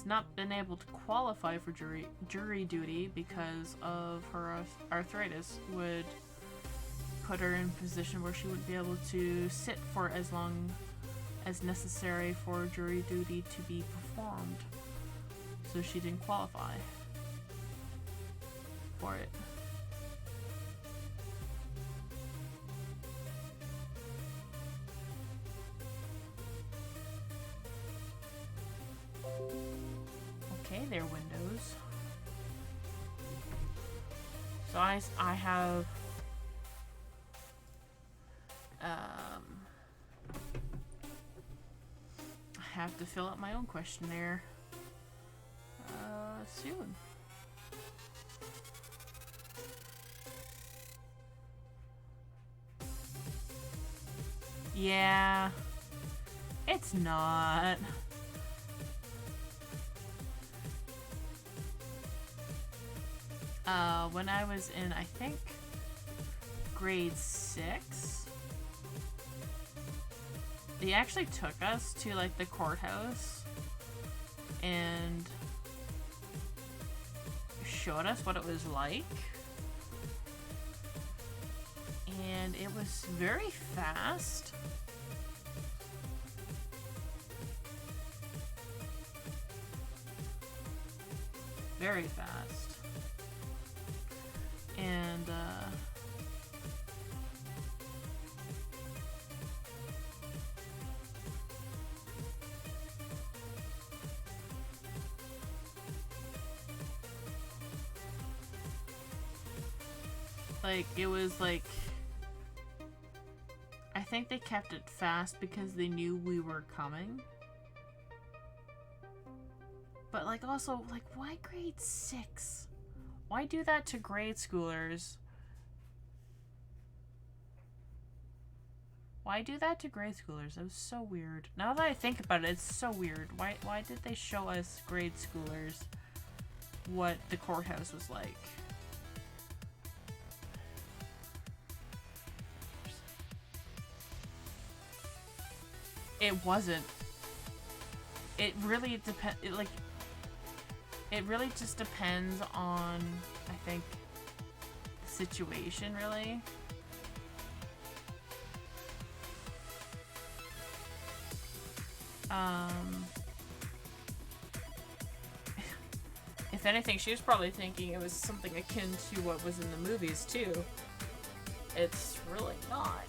not been able to qualify for jury duty because of her arthritis. Would put her in a position where she wouldn't be able to sit for as long as necessary for jury duty to be performed, so she didn't qualify for it. Okay, they're windows. So I have I have to fill out my own questionnaire soon. Yeah, it's not. When I was in, I think, grade 6, they actually took us to, like, the courthouse and showed us what it was like. And it was very fast. Very fast. And like, it was like, I think they kept it fast because they knew we were coming. But, like, also, like, why grade 6? Why do that to grade schoolers? Why do that to grade schoolers? It was so weird. Now that I think about it, it's so weird. Why did they show us grade schoolers what the courthouse was like? It wasn't. It really depends. It really just depends on, I think, the situation, really. If anything, she was probably thinking it was something akin to what was in the movies, too. It's really not.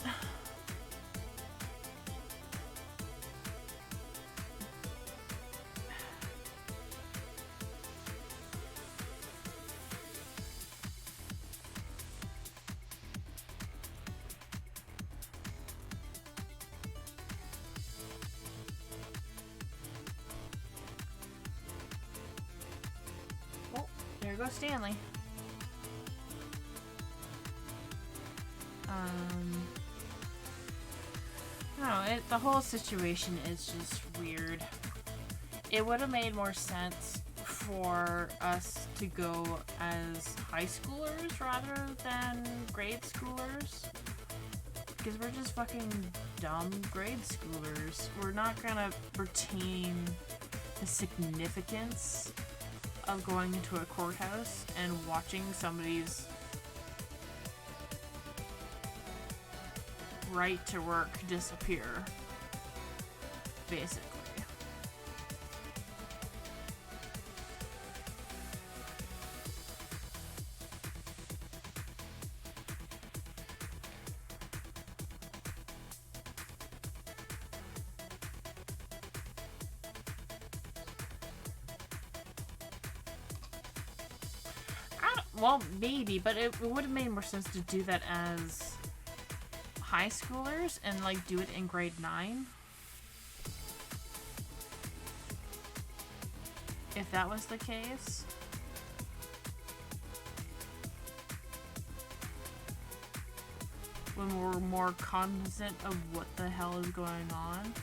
There goes Stanley. No, the whole situation is just weird. It would have made more sense for us to go as high schoolers rather than grade schoolers. Because we're just fucking dumb grade schoolers. We're not gonna retain the significance of going into a courthouse and watching somebody's right to work disappear, basically. Well, maybe, but it would have made more sense to do that as high schoolers and, like, do it in grade 9. If that was the case. When we're more cognizant of what the hell is going on.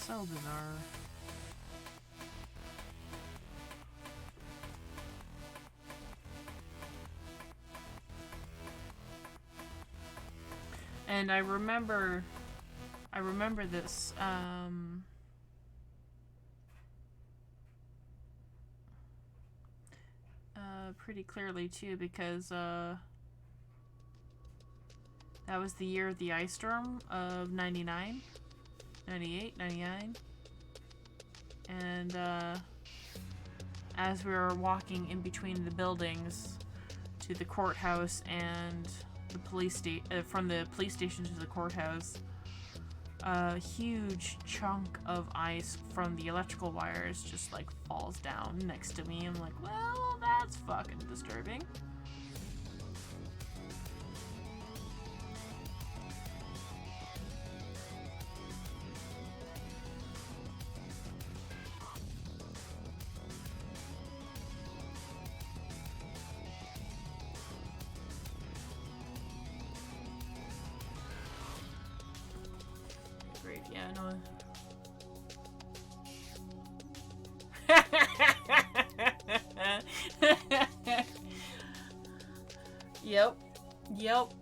So bizarre. And I remember this, pretty clearly too, because, that was the year of the ice storm of 99. 98, 99, and as we were walking in between the buildings to the courthouse and the police from the police station to the courthouse, a huge chunk of ice from the electrical wires just like falls down next to me. I'm like, well, that's fucking disturbing. Yeah, no. Yep.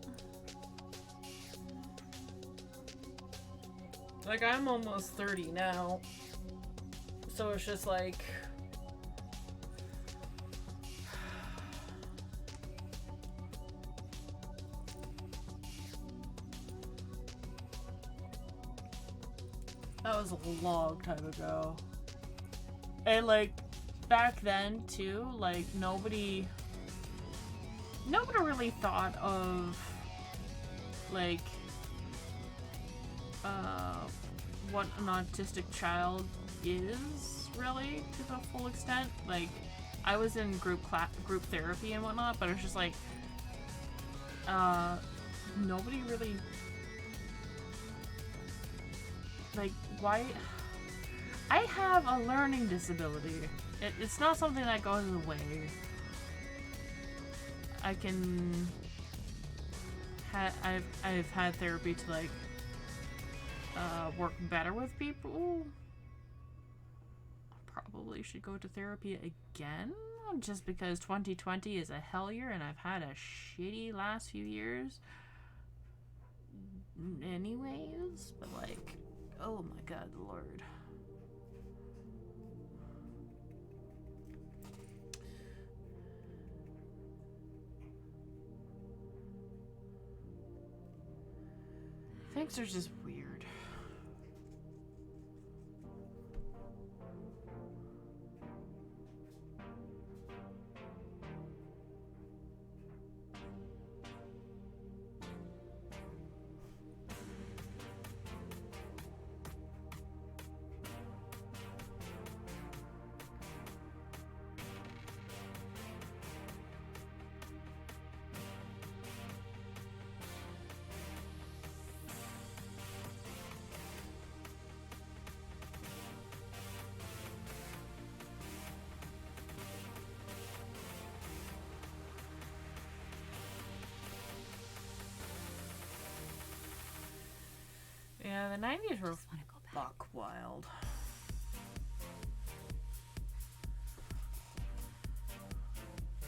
Like, I'm almost 30 now. So it's just like... That was a long time ago. And, like, back then, too, like, nobody really thought of, like, what an autistic child is, really, to the full extent. Like, I was in group therapy and whatnot, but it's just like, nobody really Like, why? I have a learning disability. It's not something that goes away. I can... I've had therapy to, like, work better with people. Probably should go to therapy again, just because 2020 is a hell year and I've had a shitty last few years. Anyways, but like, oh my god, Lord. Things are just weird. Yeah, the 90s were buck wild.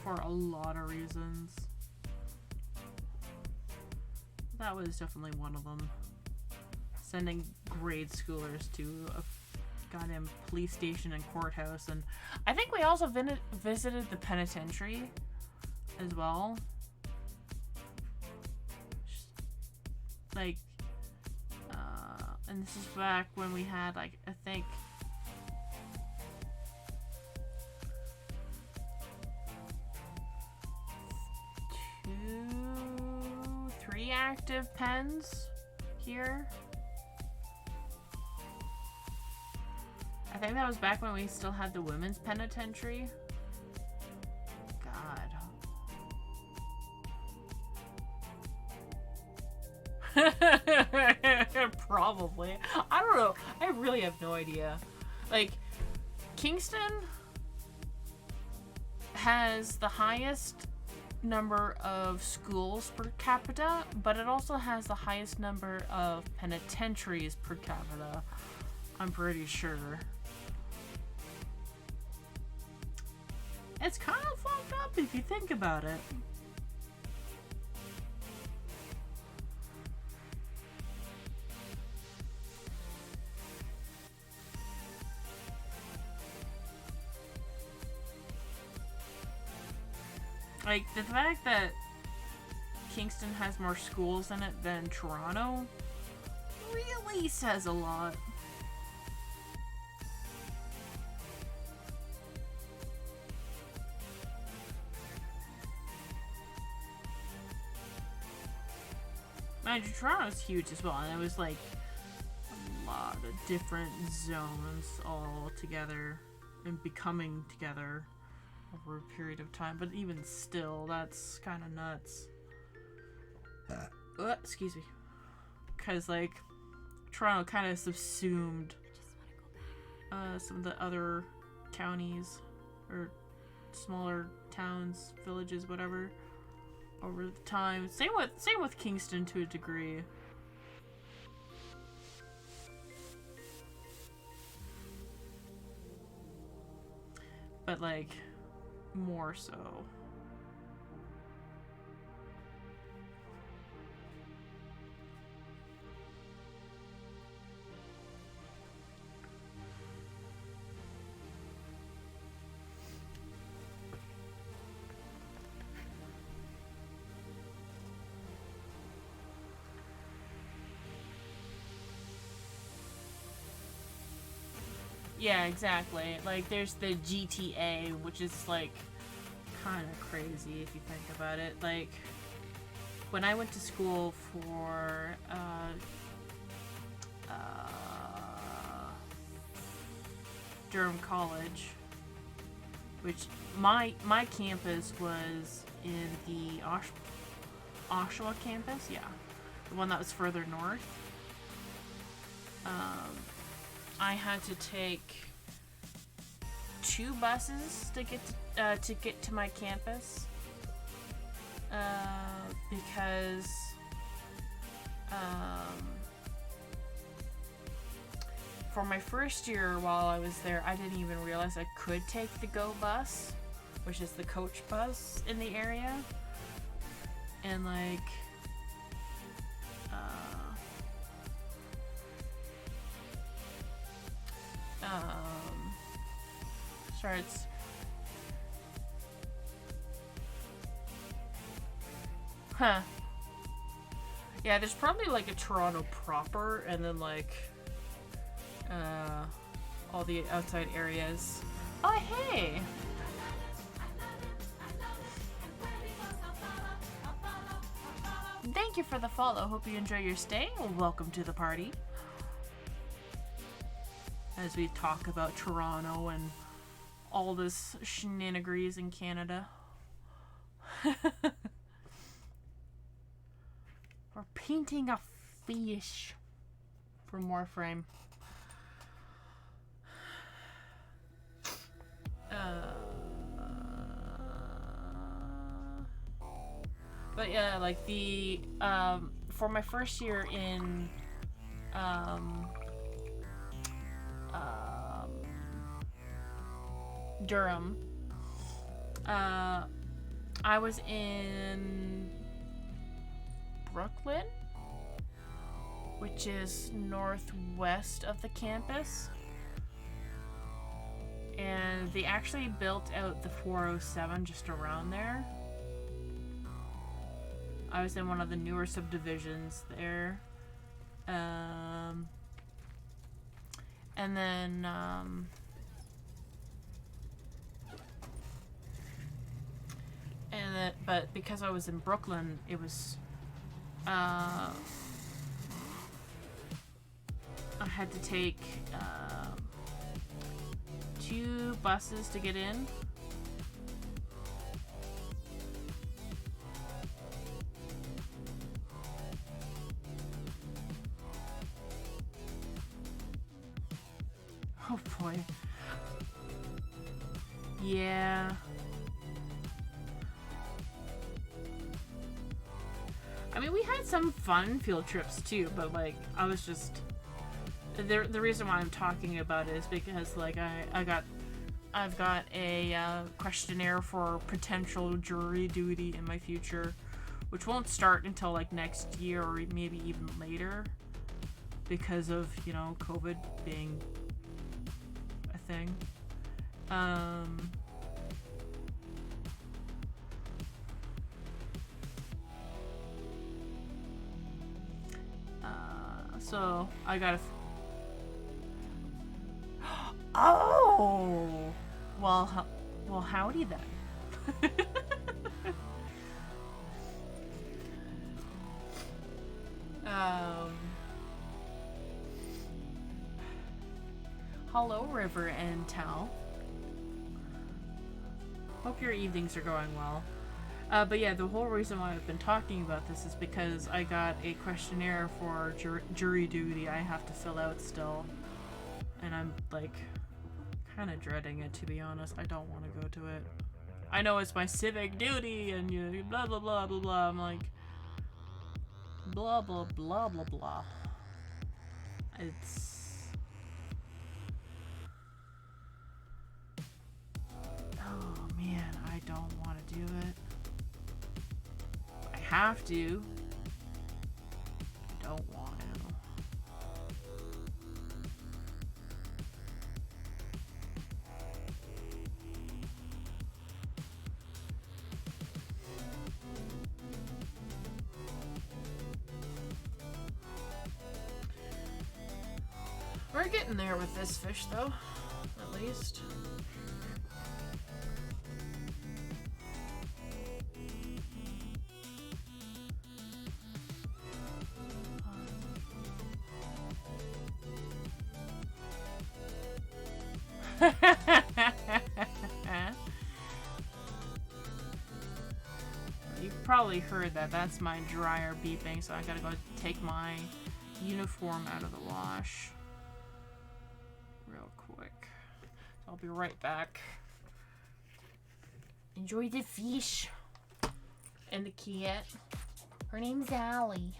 For a lot of reasons. That was definitely one of them. Sending grade schoolers to a goddamn police station and courthouse, and I think we also visited the penitentiary as well. Like, and this is back when we had, like, I think 3 active pens here. I think that was back when we still had the women's penitentiary. Probably. I don't know. I really have no idea. Like, Kingston has the highest number of schools per capita, but it also has the highest number of penitentiaries per capita. I'm pretty sure. It's kind of fucked up if you think about it. Like, the fact that Kingston has more schools in it than Toronto really says a lot. Mind you, Toronto's huge as well, and it was like a lot of different zones all together and becoming together over a period of time, but even still, that's kind of nuts. Excuse me. Because, like, Toronto kind of subsumed some of the other counties, or smaller towns, villages, whatever, over the time. Same with Kingston to a degree. But, like, more so. Yeah, exactly. Like, there's the GTA, which is, like, kind of crazy if you think about it. Like, when I went to school for Durham College, which my campus was in the Oshawa campus, yeah, the one that was further north. I had to take 2 buses to get to my campus, because for my first year while I was there, I didn't even realize I could take the GO bus, which is the coach bus in the area, and like starts. Huh. Yeah, there's probably like a Toronto proper, and then like all the outside areas. Oh, hey! Thank you for the follow. Hope you enjoy your stay. Welcome to the party. As we talk about Toronto and all this shenanigans in Canada. We're painting a fish for more frame. But yeah, like the for my first year in Durham, I was in Brooklyn, which is northwest of the campus, and they actually built out the 407 just around there. I was in one of the newer subdivisions there, and then but because I was in Brooklyn, it was I had to take 2 buses to get in. Oh boy. Yeah. I mean, we had some fun field trips too, but like I was just the reason why I'm talking about it is because like I've got a questionnaire for potential jury duty in my future, which won't start until like next year or maybe even later because of, you know, COVID being a thing. So I gotta. Oh, well, howdy then. Hello, River and Tal. Hope your evenings are going well. But yeah, the whole reason why I've been talking about this is because I got a questionnaire for jury duty I have to fill out still. And I'm, like, kind of dreading it, to be honest. I don't want to go to it. I know it's my civic duty and you blah, blah, blah, blah, blah. I'm like, blah, blah, blah, blah, blah. It's... Oh, man, I don't want to do it. I have to. I don't want to. We're getting there with this fish, though. At least. You've probably heard that. That's my dryer beeping, so I gotta go take my uniform out of the wash real quick. So I'll be right back. Enjoy the fish and the cat. Her name's Allie.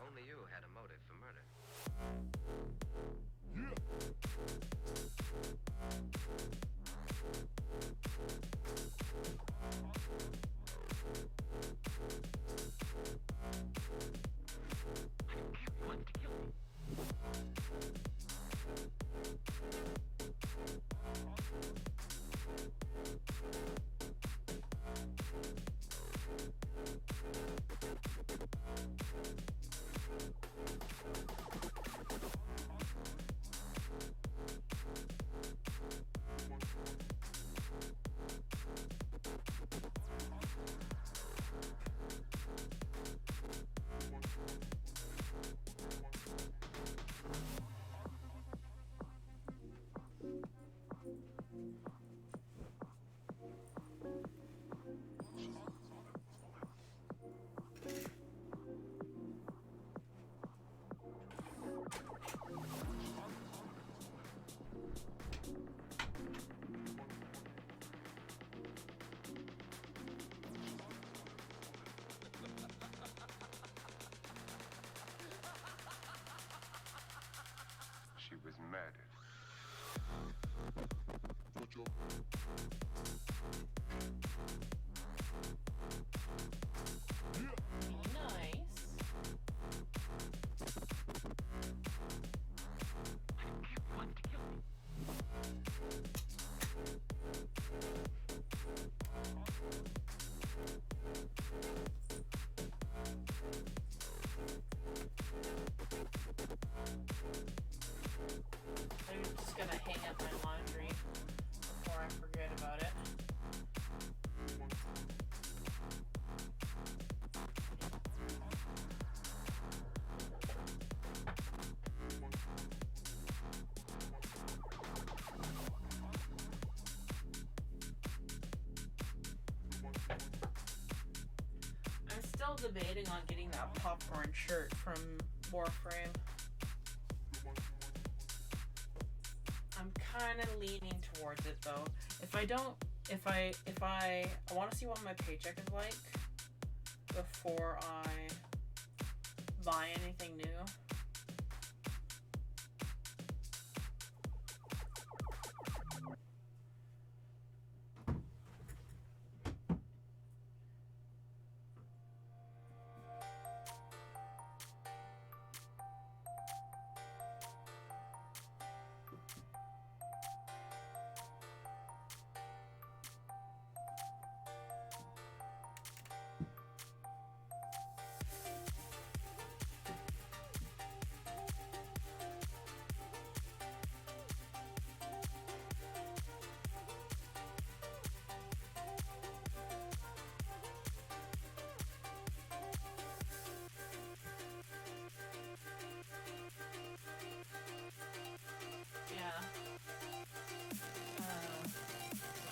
Only you had a motive for murder. She was murdered. Nice. I'm just gonna hang up my laundry before I forget about it. I'm still debating on getting that popcorn shirt from Warframe. I'm kind of leaning towards it though. I want to see what my paycheck is like before I buy anything new.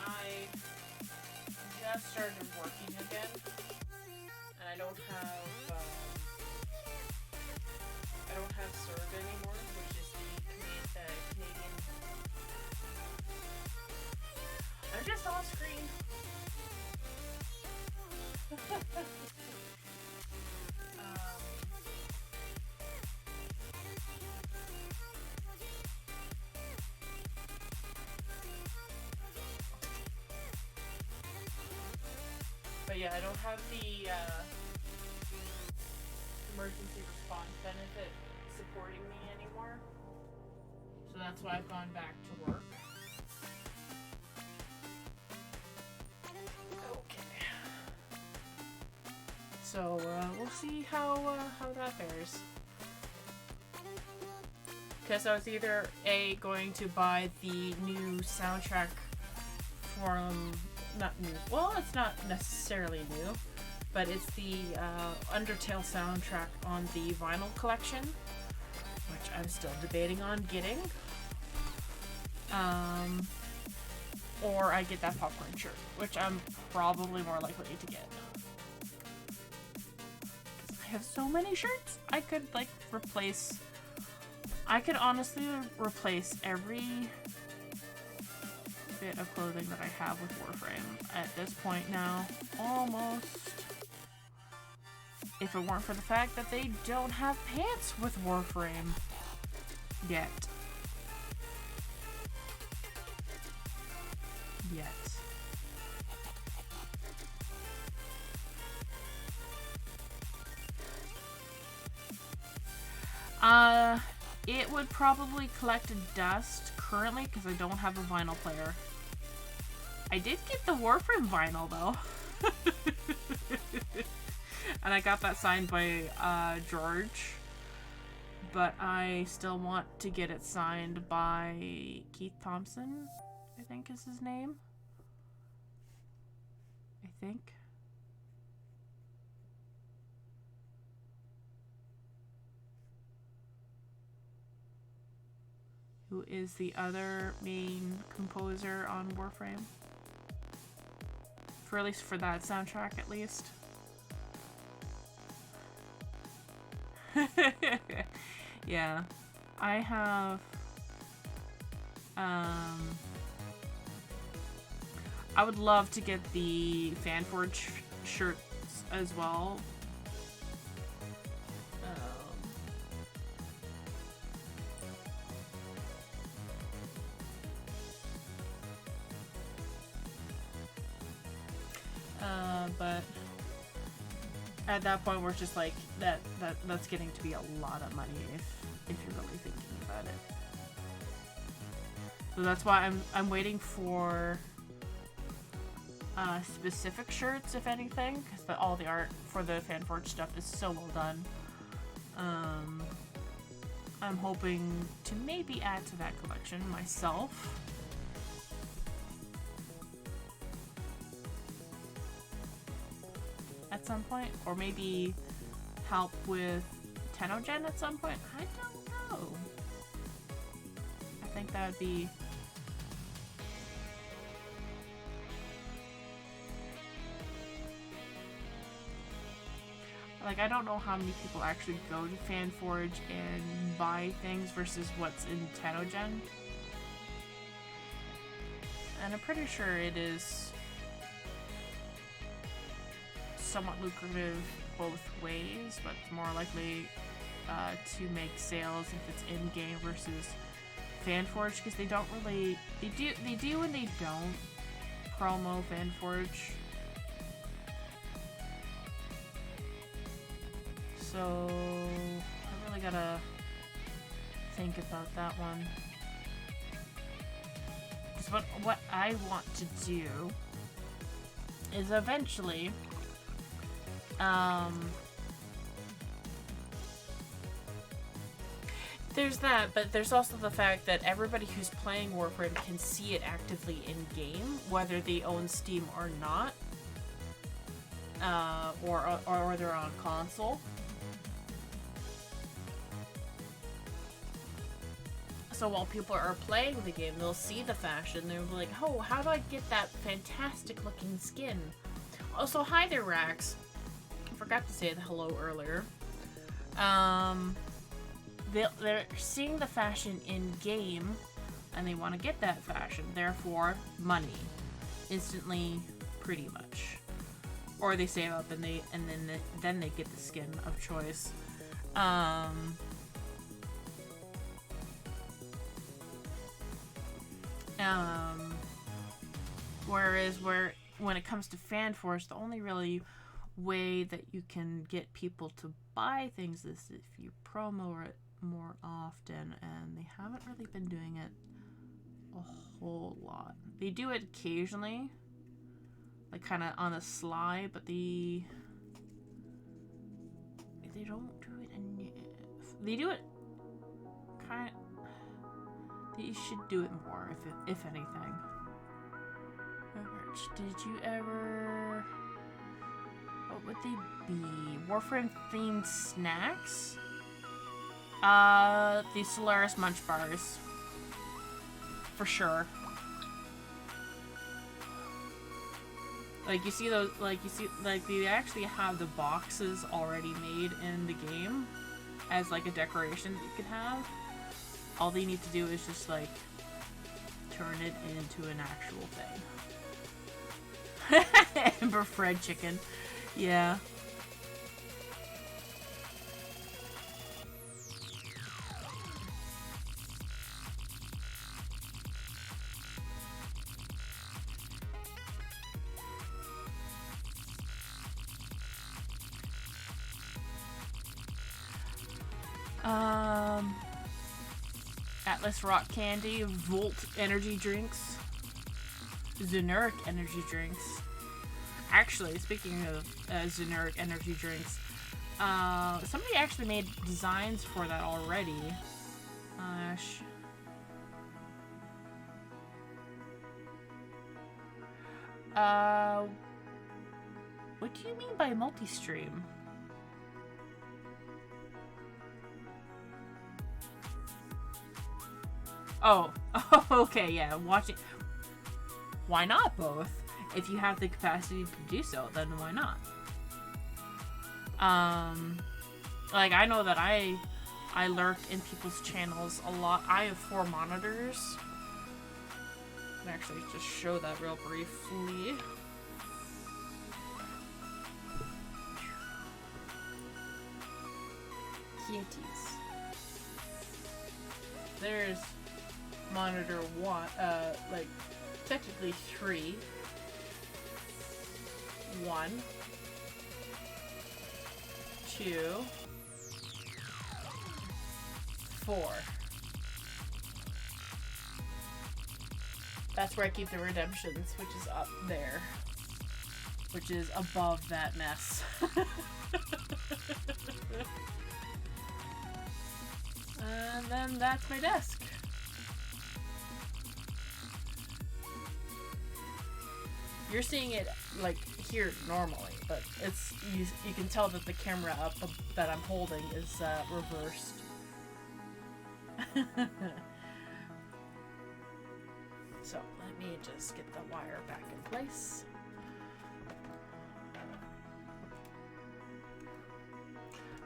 I just started working again, and I don't have serve anymore, which is the Canadian. I'm just off screen. But yeah, I don't have the emergency response benefit supporting me anymore. that's why I've gone back to work. Okay. So we'll see how that fares. Because I was either going to buy the new soundtrack from, not new, well, it's not necessarily new, but it's the Undertale soundtrack on the vinyl collection, which I'm still debating on getting. Or I get that popcorn shirt, which I'm probably more likely to get. I have so many shirts. I could honestly replace every bit of clothing that I have with Warframe at this point now, almost. If it weren't for the fact that they don't have pants with Warframe yet. It would probably collect dust currently because I don't have a vinyl player. I did get the Warframe vinyl though. And I got that signed by George. But I still want to get it signed by Keith Thompson, I think is his name. I think. Who is the other main composer on Warframe. For at least for that soundtrack, at least. Yeah. I have... I would love to get the FanForge shirts as well. But at that point, we're just like that's getting to be a lot of money if you're really thinking about it. So that's why I'm waiting for specific shirts, if anything, because all the art for the FanForge stuff is so well done. I'm hoping to maybe add to that collection myself. At some point, or maybe help with Tenogen at some point. I don't know. I think that would be like, I don't know how many people actually go to FanForge and buy things versus what's in Tenogen. And I'm pretty sure it is somewhat lucrative both ways, but it's more likely to make sales if it's in-game versus FanForge, because they don't really, they do and they don't promo FanForge. So I really gotta think about that one. Because what I want to do is eventually there's that, but there's also the fact that everybody who's playing Warframe can see it actively in-game, whether they own Steam or not, or they're on console. So while people are playing the game, they'll see the fashion, they'll be like, oh, how do I get that fantastic looking skin? Also, hi there, Rax. Forgot to say the hello earlier. They're seeing the fashion in game, and they want to get that fashion. Therefore, money, instantly, pretty much. Or they save up and then they get the skin of choice. Whereas when it comes to FanForge, the only really way that you can get people to buy things is if you promo it more often, and they haven't haven't really been doing it a whole lot. They do it occasionally, like kind of on the sly, but they don't do it enough. They do it kind of. They should do it more, if anything. Did you ever? What would they be? Warframe themed snacks? The Solaris Munch Bars. For sure. Like you see those, like they actually have the boxes already made in the game as like a decoration that you could have. All they need to do is just like turn it into an actual thing. Ember fried chicken. Yeah. Atlas Rock Candy, Volt energy drinks, Zenuric energy drinks. Actually, speaking of Zenuric energy drinks, somebody actually made designs for that already. What do you mean by multi-stream? Oh, okay, yeah, watching. Why not both? If you have the capacity to do so, then why not? Like, I know that I lurk in people's channels a lot. I have 4 monitors. I can actually just show that real briefly. Kitties. There's monitor 1, like, technically 3. 1, 2, 4. That's where I keep the redemptions, which is up there. Which is above that mess. And then that's my desk. You're seeing it like here normally, but it's you can tell that the camera up that I'm holding is reversed. So let me just get the wire back in place.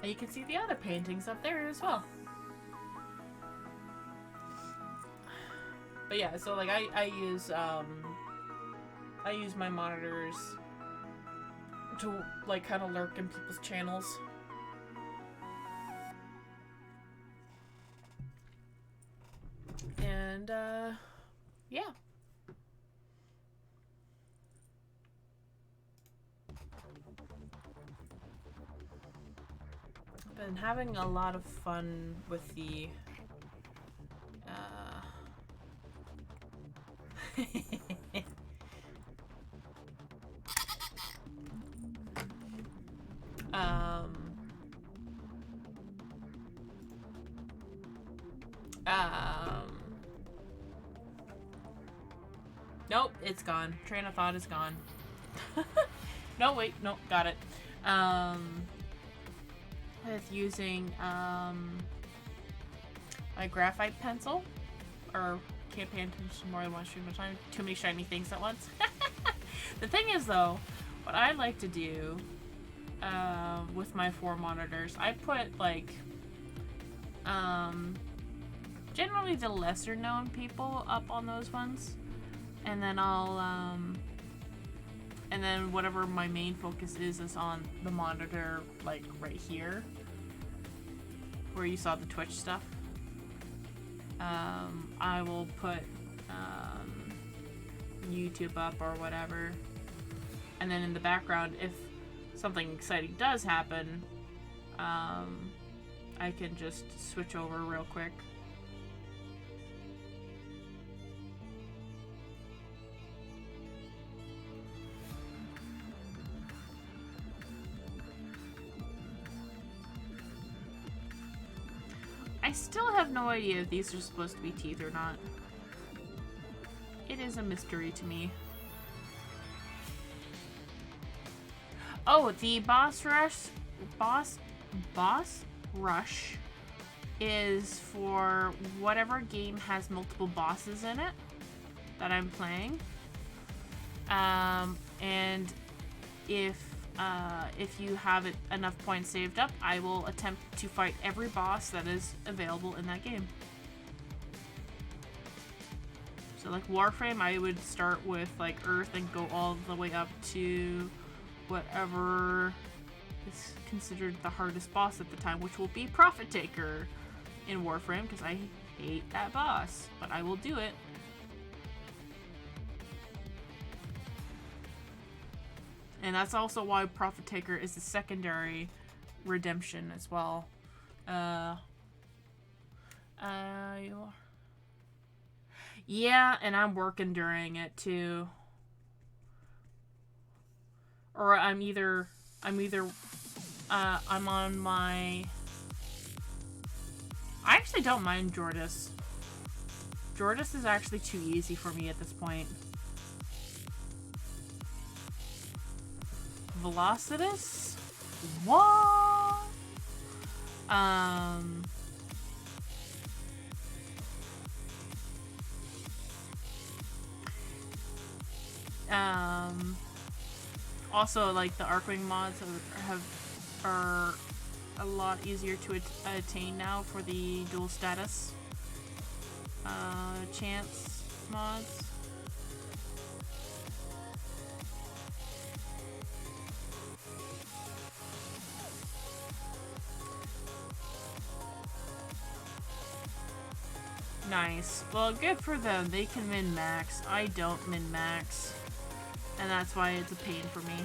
And you can see the other paintings up there as well. But yeah, so like I use my monitors to like kind of lurk in people's channels. And yeah. Been having a lot of fun with the nope, it's gone. Train of thought is gone. No, wait, nope, got it. With using my graphite pencil, or can't pay attention more than one stream at a time. Too many shiny things at once. The thing is, though, what I like to do with my 4 monitors, I put like generally the lesser known people up on those ones, and then I'll and then whatever my main focus is on the monitor, like right here where you saw the Twitch stuff. I will put YouTube up or whatever, and then in the background, if something exciting does happen, I can just switch over real quick. still have no idea if these are supposed to be teeth or not. It is a mystery to me. Oh, the boss rush is for whatever game has multiple bosses in it that I'm playing. And if you have enough points saved up, I will attempt to fight every boss that is available in that game. So like Warframe, I would start with like Earth and go all the way up to whatever is considered the hardest boss at the time, which will be Profit Taker in Warframe, because I hate that boss, but I will do it. And that's also why Profit Taker is the secondary redemption as well. Yeah, and I'm working during it too. Or I'm on my... I actually don't mind Jordis. Jordis is actually too easy for me at this point. Velocitus? What? Also, like, the Arcwing mods are a lot easier to attain now for the dual status chance mods. Nice. Well, good for them. They can min-max. I don't min-max. And that's why it's a pain for me.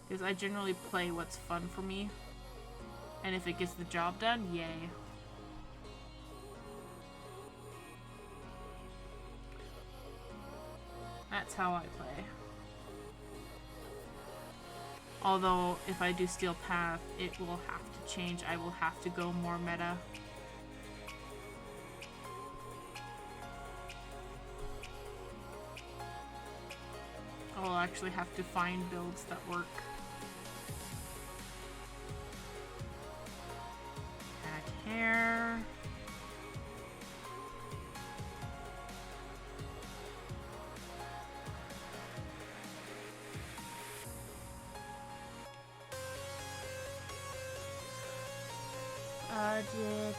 Because I generally play what's fun for me. And if it gets the job done, yay. That's how I play. Although, if I do Steel Path, it will have to change. I will have to go more meta. I'll actually have to find builds that work. Add hair. Did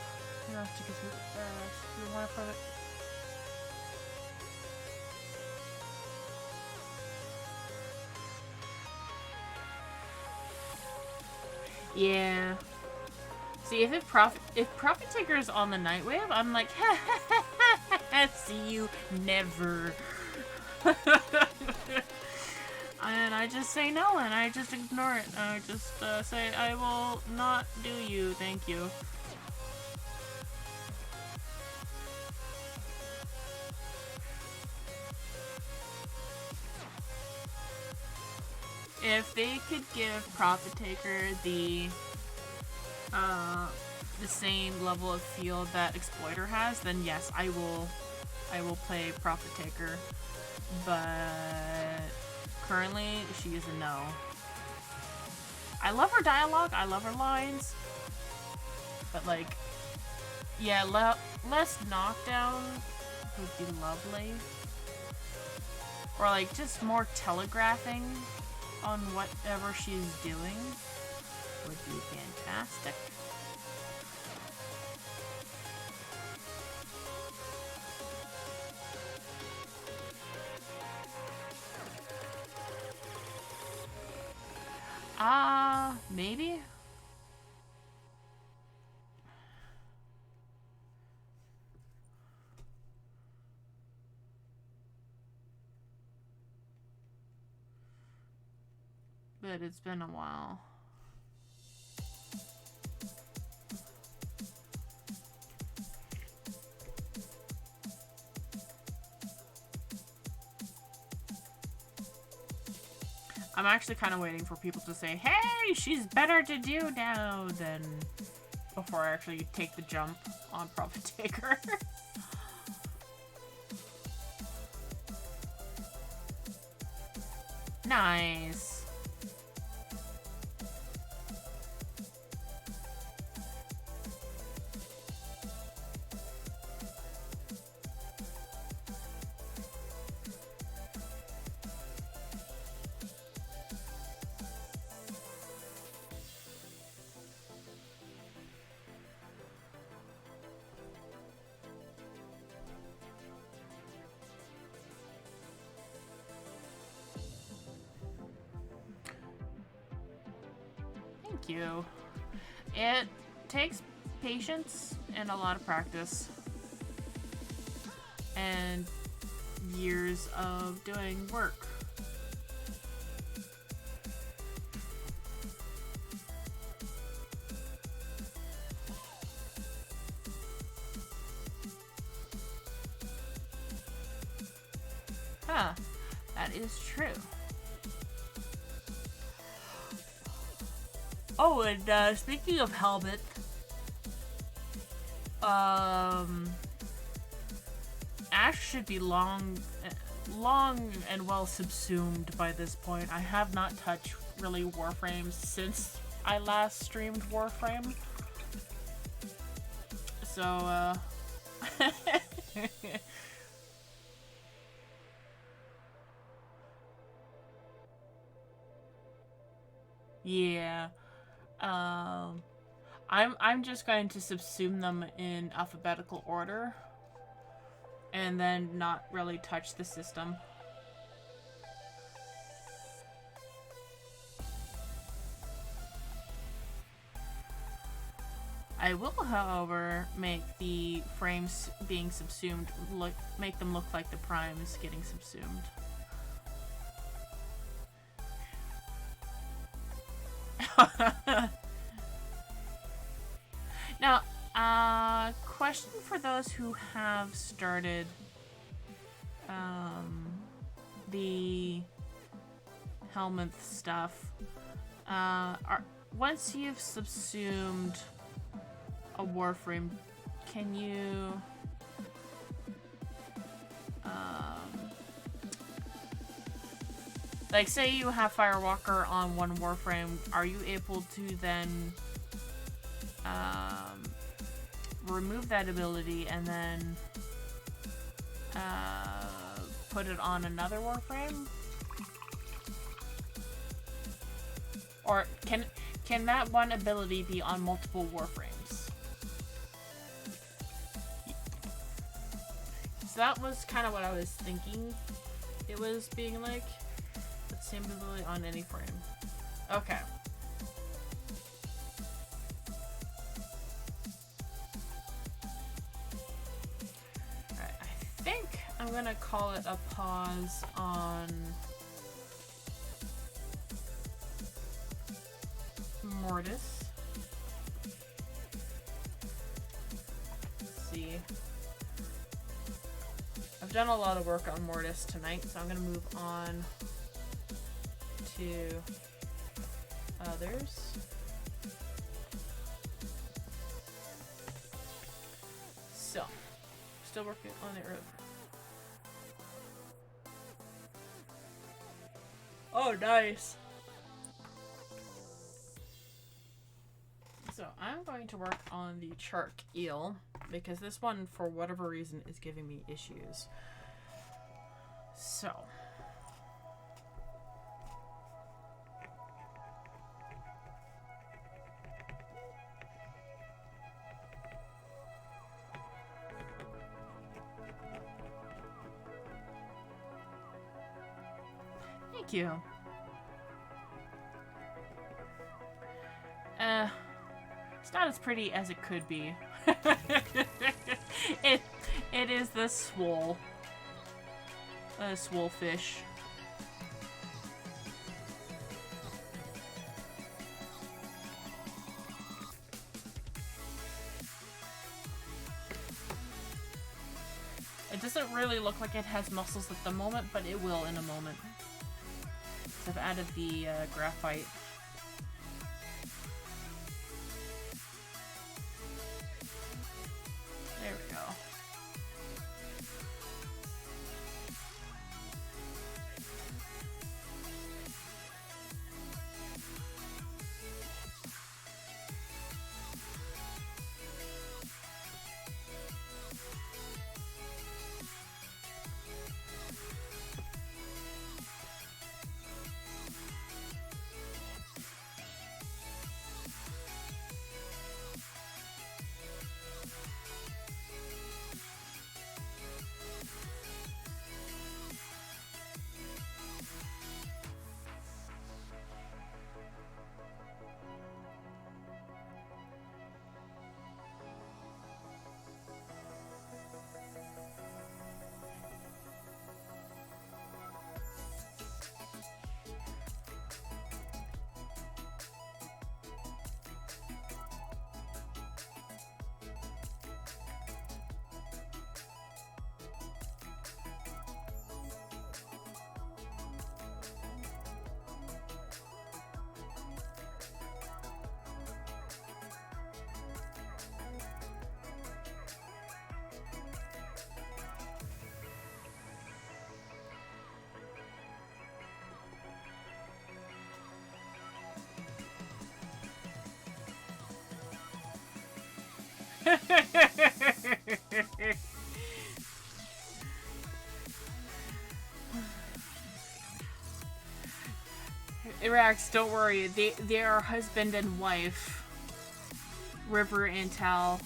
you have to get you want to put it? Yeah. See, if Profit Taker is on the Nightwave, I'm like, see you never. And I just say no, and I just ignore it. I just say, I will not do you, thank you. If they could give Profit Taker the same level of feel that Exploiter has, then yes, I will play Profit Taker. But currently, she is a no. I love her dialogue, I love her lines, but like, yeah, less knockdown would be lovely. Or like, just more telegraphing on whatever she's doing would be fantastic. Maybe? But it's been a while. I'm actually kind of waiting for people to say, hey, she's better to do now than before I actually take the jump on Profit Taker. Nice. Thank you. It takes patience and a lot of practice. And years of doing work. Huh. That is true. Oh, and speaking of helmet, Ash should be long and well subsumed by this point. I have not touched really Warframes since I last streamed Warframe. So, yeah. I'm just going to subsume them in alphabetical order and then not really touch the system. I will, however, make the frames being subsumed make them look like the primes getting subsumed. Now, question for those who have started the helmet stuff. Once you've subsumed a Warframe, can you like, say you have Firewalker on one Warframe, are you able to then remove that ability and then put it on another Warframe? Or can that one ability be on multiple Warframes? So that was kind of what I was thinking it was being like. But same ability on any frame. Okay. Alright, I think I'm gonna call it a pause on Mortis. Let's see. I've done a lot of work on Mortis tonight, so I'm gonna move on to others. So, still working on the earth. Oh, nice. So, I'm going to work on the Chark Eel, because this one, for whatever reason, is giving me issues. So. Thank you. It's not as pretty as it could be. It is the swole fish. It doesn't really look like it has muscles at the moment, but it will in a moment. So I've added the graphite. There we go. Irax, don't worry. They are husband and wife. River and Tal.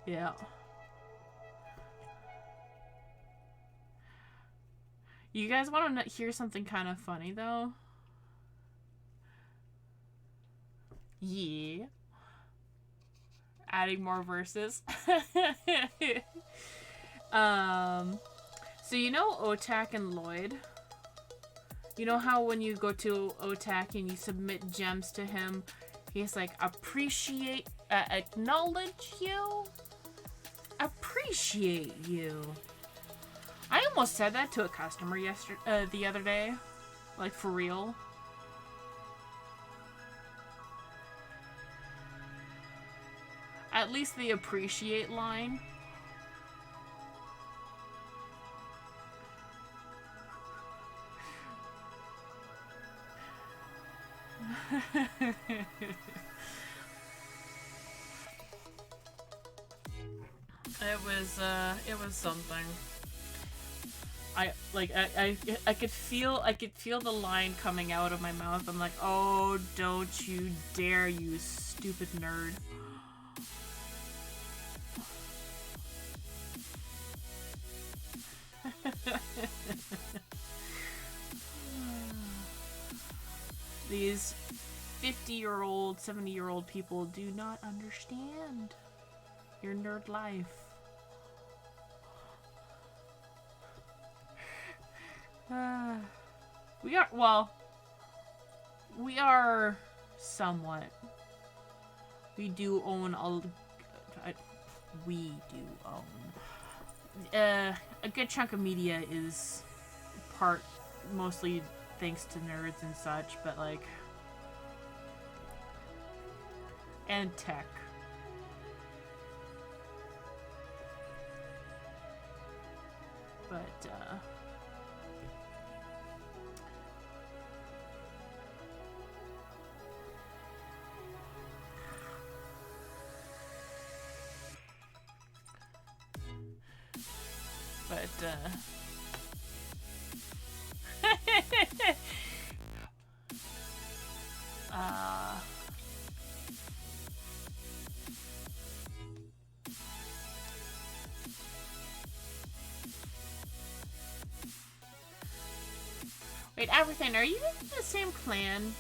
Yeah. You guys want to hear something kind of funny, though? Yeah. Adding more verses. So you know Otak and Lloyd? You know how when you go to Otak and you submit gems to him, he's like, appreciate, acknowledge you? Appreciate you. I almost said that to a customer the other day. Like, for real. At least the appreciate line. It was something. I could feel the line coming out of my mouth. I'm like, oh, don't you dare, you stupid nerd. These 50-year-old, 70-year-old people do not understand your nerd life. We are somewhat. We do own a good chunk of media is mostly thanks to nerds and such, but like, and tech. But Wait, Everything, are you in the same clan?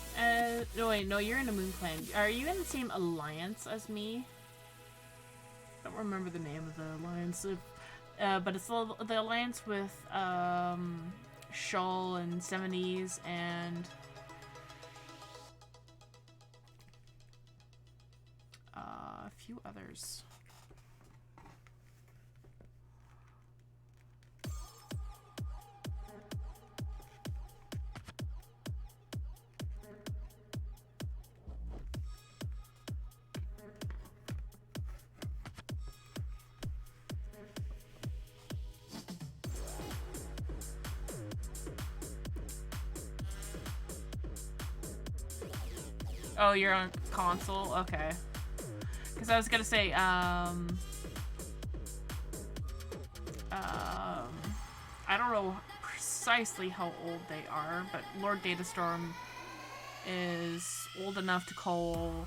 No, wait, no, you're in a moon clan. Are you in the same alliance as me? I don't remember the name of the alliance, but it's the alliance with Shull and 70s and a few others. Oh, you're on console? Okay. Because I was gonna say, I don't know precisely how old they are, but Lord Datastorm is old enough to call,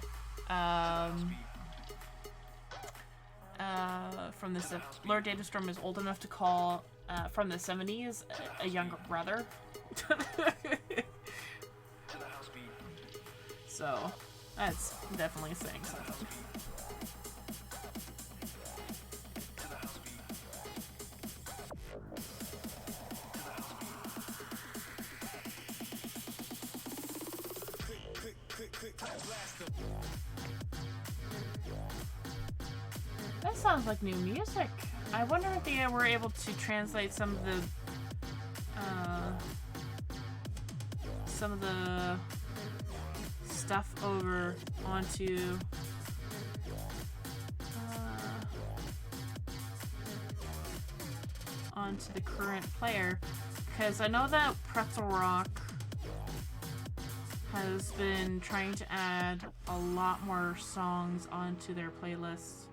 Lord Datastorm is old enough to call, from the 70s, a younger brother. So, that's definitely saying something. That sounds like new music. I wonder if they were able to translate some of the stuff over onto the current player, because I know that Pretzel Rock has been trying to add a lot more songs onto their playlists.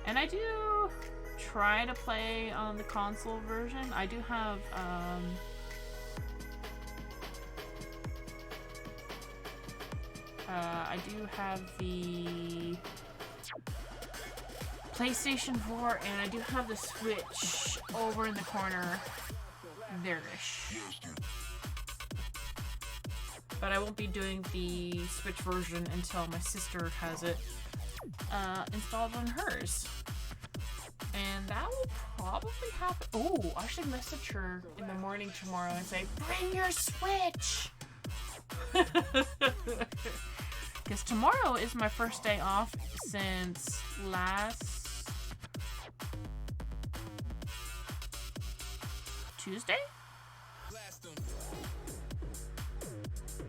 And I do try to play on the console version. I do have, the PlayStation 4, and I do have the Switch over in the corner there-ish. But I won't be doing the Switch version until my sister has it installed on hers. And that will probably happen. Oh, I should message her in the morning tomorrow and say, bring your Switch! Because tomorrow is my first day off since last Tuesday?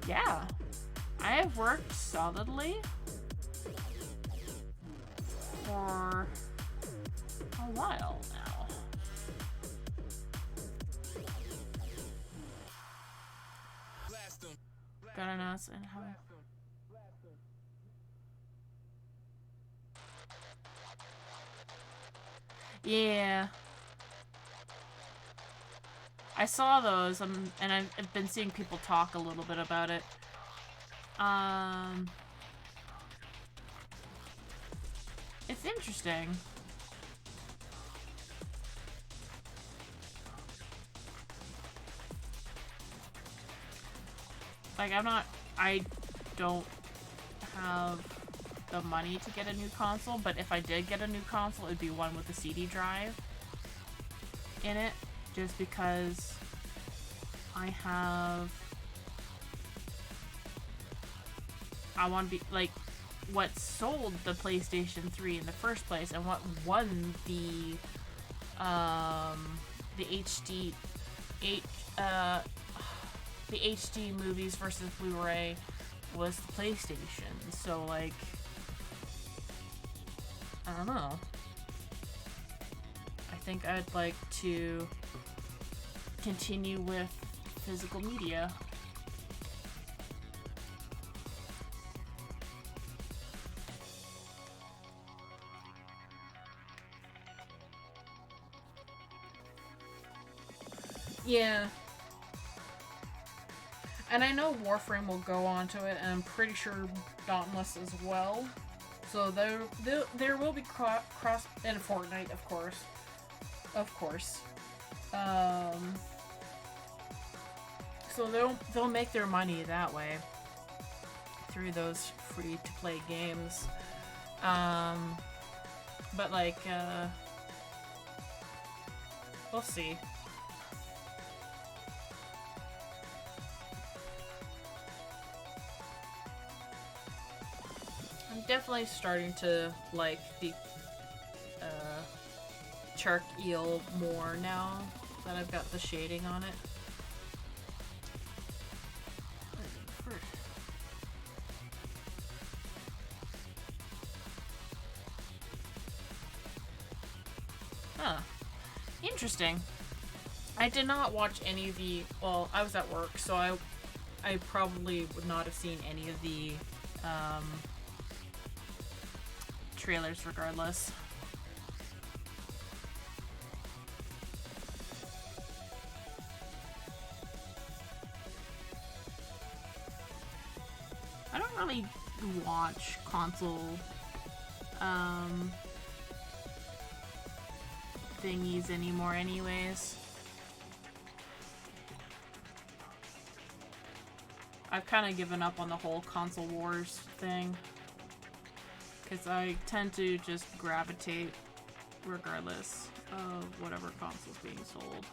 Yeah. I have worked solidly for a while now. Got an ass and how. Yeah. I saw those, and I've been seeing people talk a little bit about it. It's interesting. Like, I don't have the money to get a new console, but if I did get a new console, it'd be one with a CD drive in it, just because I want to be, like, what sold the PlayStation 3 in the first place and what won the HD movies versus Blu-ray was the PlayStation. So, like, I don't know. I think I'd like to continue with physical media. Yeah. And I know Warframe will go onto it, and I'm pretty sure Dauntless as well. So there will be cross and Fortnite, of course. Of course. So they'll make their money that way through those free to play games. But like we'll see. I'm definitely starting to like the shark eel more now that I've got the shading on it. Huh. Interesting. I did not watch any of the, well, I was at work, so I probably would not have seen any of the trailers regardless. I don't really watch console thingies anymore anyways. I've kind of given up on the whole console wars thing, because I tend to just gravitate regardless of whatever console's being sold.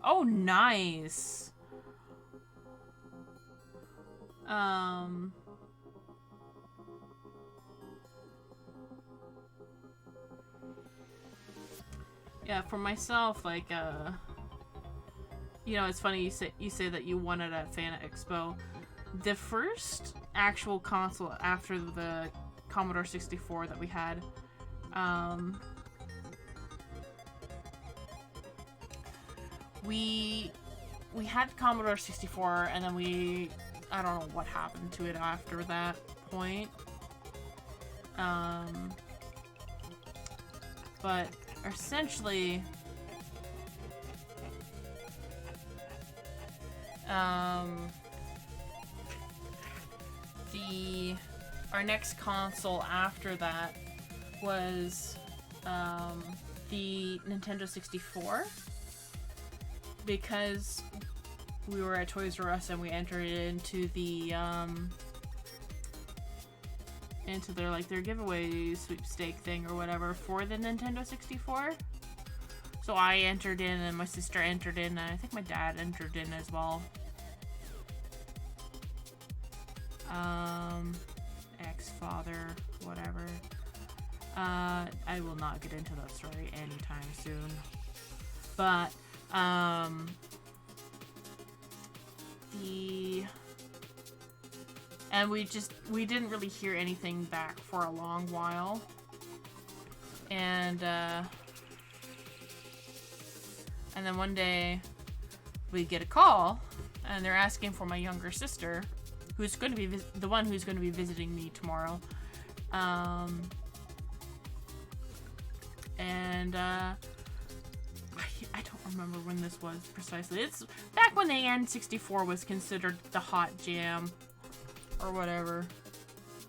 Oh, nice. Yeah, for myself, like, you know, it's funny you say that you won it at Fan Expo. The first actual console after the Commodore 64 that we had, we had Commodore 64, and then I don't know what happened to it after that point. But essentially, our next console after that was the Nintendo 64, because we were at Toys R Us and we entered into the into their giveaway sweepstake thing or whatever for the Nintendo 64. So I entered in, and my sister entered in, and I think my dad entered in as well. Ex-father, whatever. I will not get into that story anytime soon. But, and we didn't really hear anything back for a long while. And then one day we get a call, and they're asking for my younger sister, who's going to be the one who's going to be visiting me tomorrow. And I don't remember when this was precisely. It's back when the N64 was considered the hot jam or whatever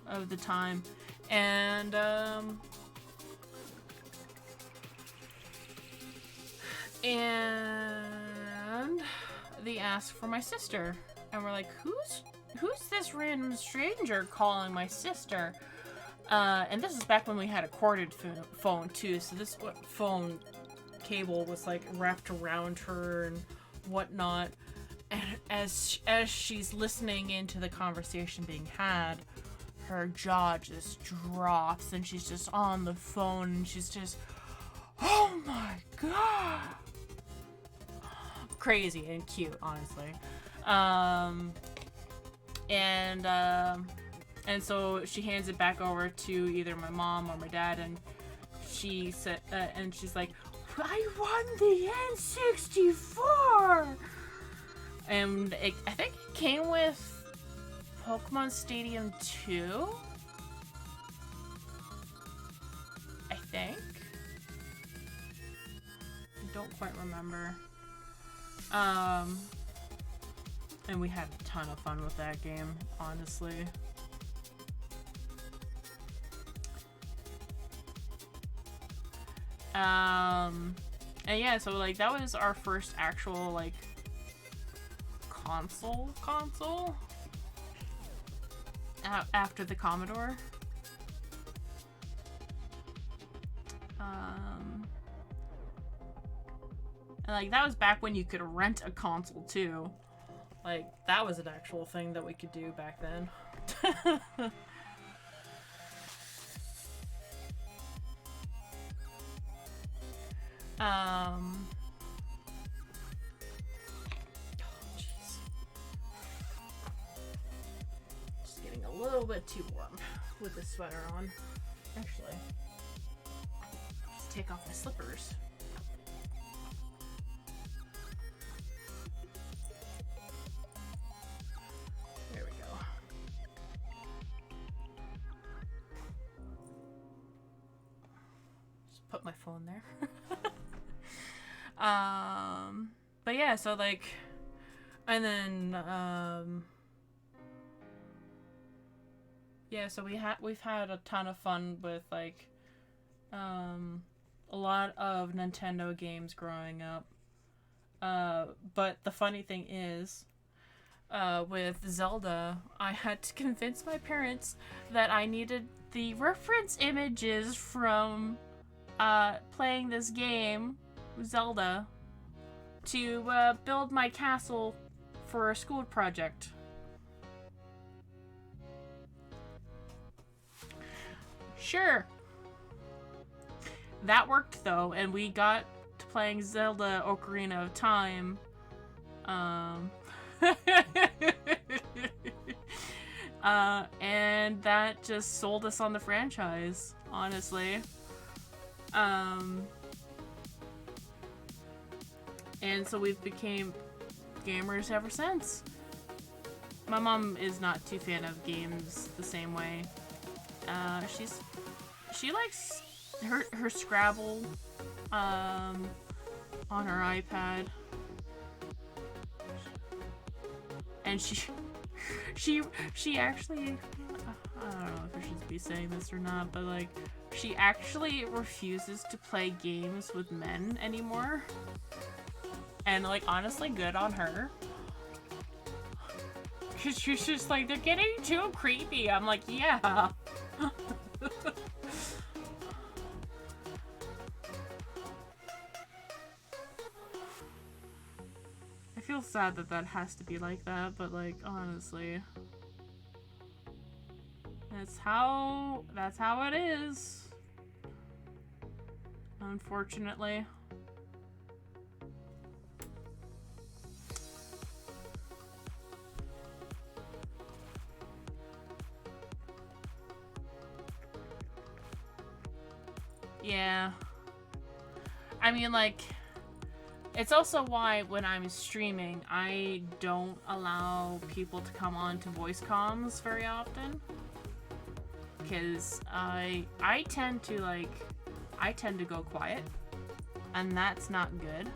of the time. And And they ask for my sister. And we're like, who's this random stranger calling my sister? And this is back when we had a corded phone too, so this phone cable was like wrapped around her and whatnot. And as she's listening into the conversation being had, her jaw just drops and she's just on the phone and she's just, oh my god, crazy and cute, honestly. And so she hands it back over to either my mom or my dad, and she said, and she's like, I won the N64! And I think it came with Pokemon Stadium 2? I think? I don't quite remember. And we had a ton of fun with that game, honestly. And yeah, so like that was our first actual like console after the Commodore. And like that was back when you could rent a console too. Like that was an actual thing that we could do back then. Oh, jeez. Just getting a little bit too warm with this sweater on. Actually, just take off my slippers. There we go. Just put my phone there. But yeah, so like, and then, yeah, so we've had a ton of fun with like, a lot of Nintendo games growing up. But the funny thing is, with Zelda, I had to convince my parents that I needed the reference images from, playing this game, Zelda, to build my castle for a school project. Sure. That worked though, and we got to playing Zelda Ocarina of Time. And that just sold us on the franchise, honestly. And so we've became gamers ever since. My mom is not too fan of games the same way. She likes her Scrabble on her iPad. And she actually, I don't know if I should be saying this or not, but like she actually refuses to play games with men anymore. And like honestly, good on her. Cause she's just like, they're getting too creepy. I'm like, yeah. I feel sad that has to be like that, but like honestly, that's how it is. Unfortunately. Yeah. I mean, like, it's also why when I'm streaming, I don't allow people to come on to voice comms very often. Because I tend to go quiet. And that's not good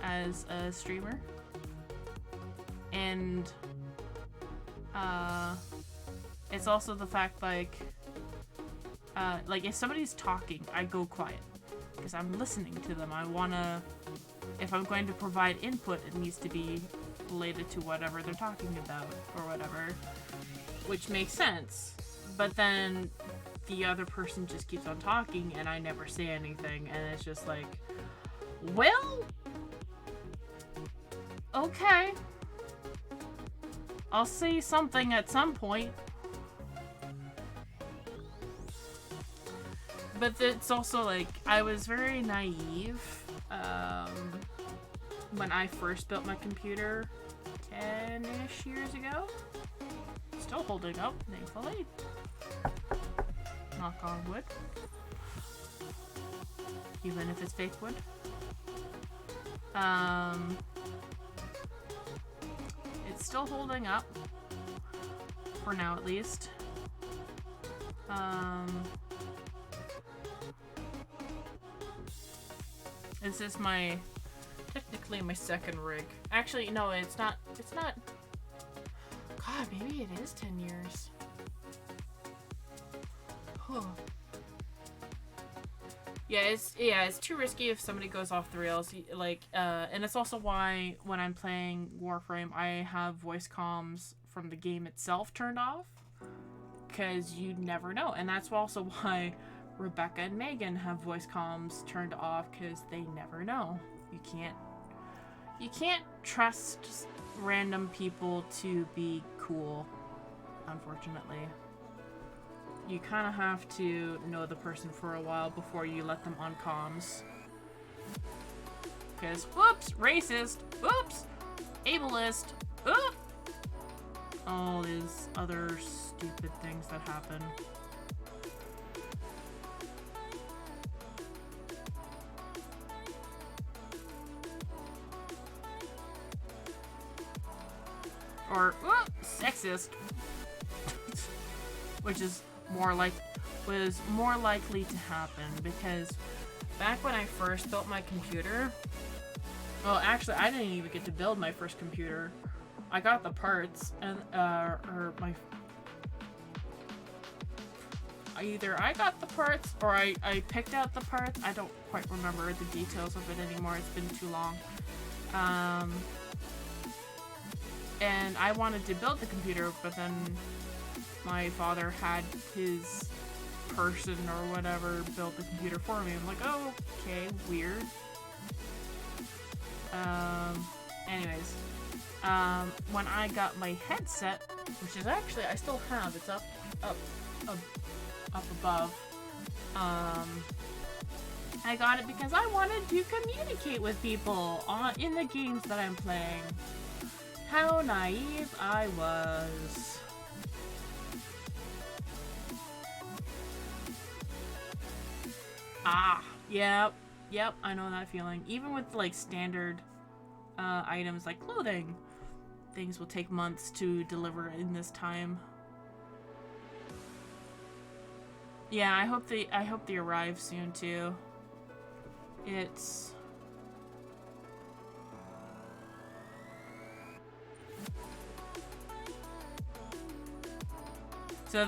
as a streamer. And, it's also the fact, like if somebody's talking, I go quiet because I'm listening to them. I wanna, if I'm going to provide input, it needs to be related to whatever they're talking about or whatever, which makes sense. But then the other person just keeps on talking and I never say anything, and it's just like, well, okay, I'll say something at some point. But it's also like, I was very naive when I first built my computer 10-ish years ago. Still holding up, thankfully. Knock on wood. Even if it's fake wood. It's still holding up. For now, at least. This is technically my second rig. Actually, no, it's not. God, maybe it is 10 years. Huh. Yeah, it's too risky if somebody goes off the rails. And it's also why when I'm playing Warframe, I have voice comms from the game itself turned off, because you never know. And that's also why Rebecca and Megan have voice comms turned off, because they never know. You can't trust random people to be cool, unfortunately. You kind of have to know the person for a while before you let them on comms. Because, whoops, racist, whoops, ableist, whoop, all these other stupid things that happen. Or, whoop, sexist. Which is was more likely to happen, because back when I first built my computer, well, actually, I didn't even get to build my first computer. I got the parts, and either I got the parts or I picked out the parts. I don't quite remember the details of it anymore. It's been too long. And I wanted to build the computer, but then my father had his person or whatever build the computer for me. I'm like, oh, okay, weird. Anyways, when I got my headset, which is actually, I still have, it's up above, I got it because I wanted to communicate with people in the games that I'm playing. How naive I was. Yep, I know that feeling. Even with like standard items like clothing, things will take months to deliver in this time. Yeah, I hope they arrive soon too. It's so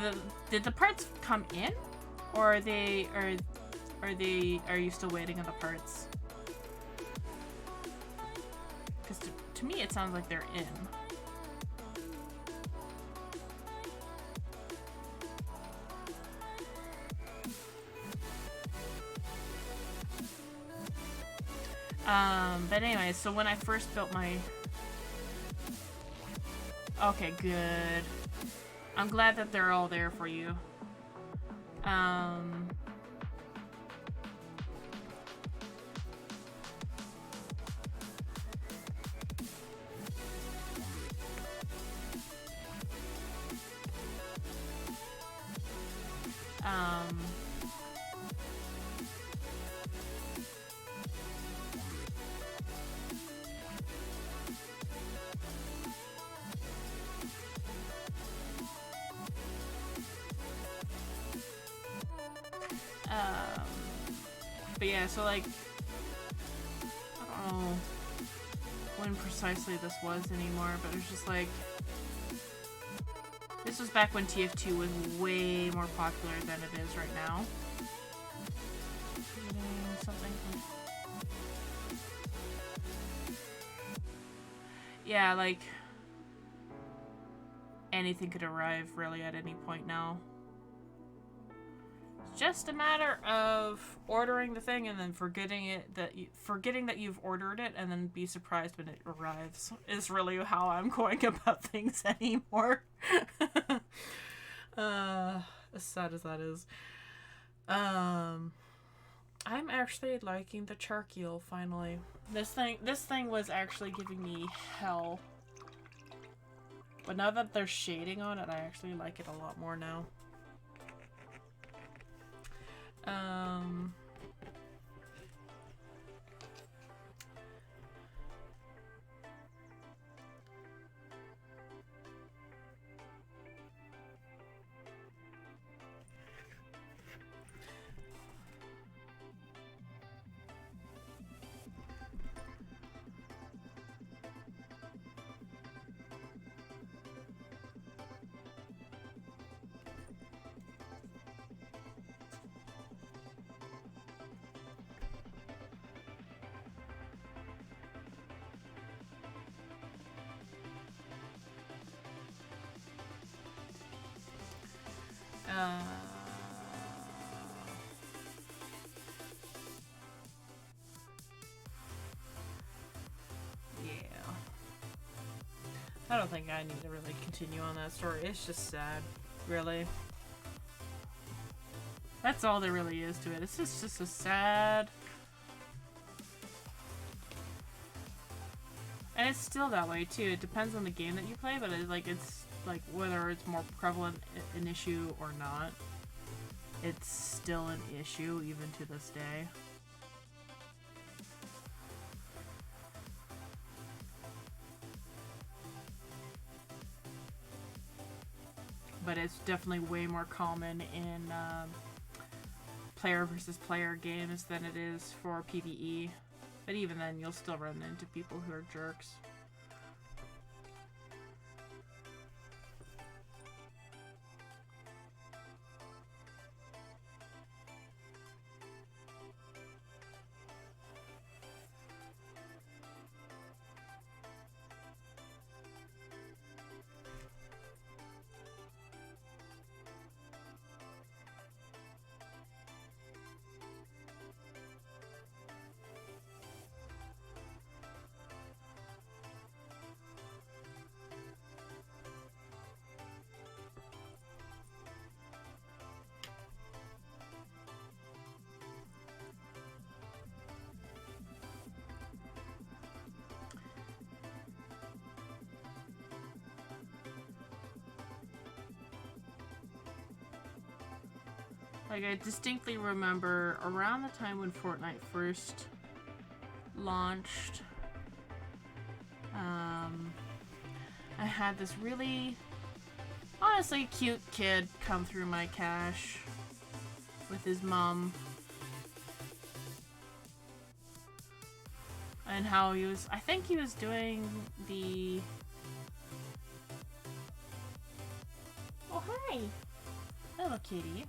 did the parts come in, or are you still waiting on the parts? Because to me it sounds like they're in. But anyway, so when I first built my... Okay, good. I'm glad that they're all there for you. But yeah, so like, I don't know when precisely this was anymore, but it was just like, this was back when TF2 was way more popular than it is right now. Something. Yeah, like anything could arrive really at any point now. It's just a matter of ordering the thing and then forgetting that you've ordered it and then be surprised when it arrives. Is really how I'm going about things anymore. As sad as that is. I'm actually liking the charcoal finally. This thing was actually giving me hell. But now that there's shading on it, I actually like it a lot more now. Yeah. I don't think I need to really continue on that story. It's just sad, really. That's all there really is to it. It's just a sad... And it's still that way, too. It depends on the game that you play, but it's like whether it's more prevalent an issue or not. It's still an issue, even to this day. But it's definitely way more common in player versus player games than it is for PvE. But even then, you'll still run into people who are jerks. Like, I distinctly remember around the time when Fortnite first launched, I had this really, honestly, cute kid come through my cache with his mom. And how he was, I think he was doing the... Oh, hi! Hello, kitty.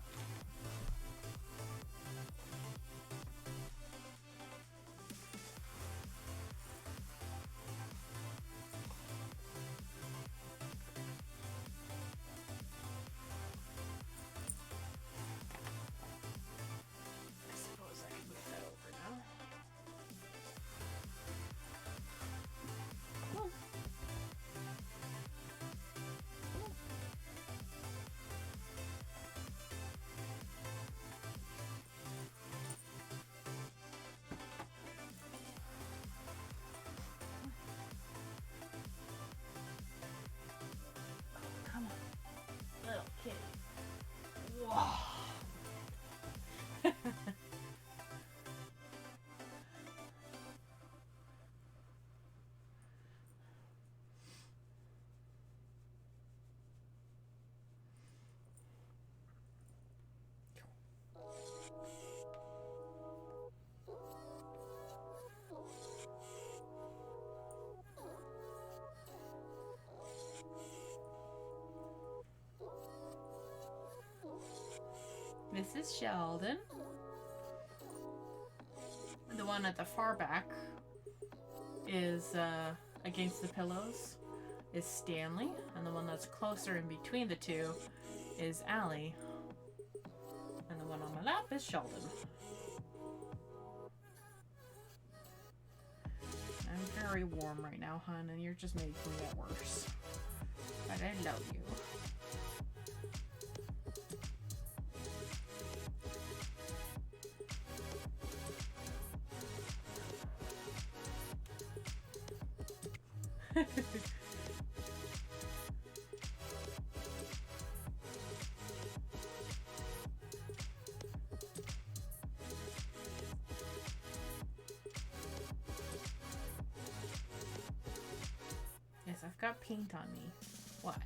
Mrs. Sheldon. The one at the far back is a against the pillows is Stanley, and the one that's closer in between the two is Allie. And the one on my lap is Sheldon. I'm very warm right now, hon, and you're just making it worse. But I love you. Yes, I've got paint on me. What?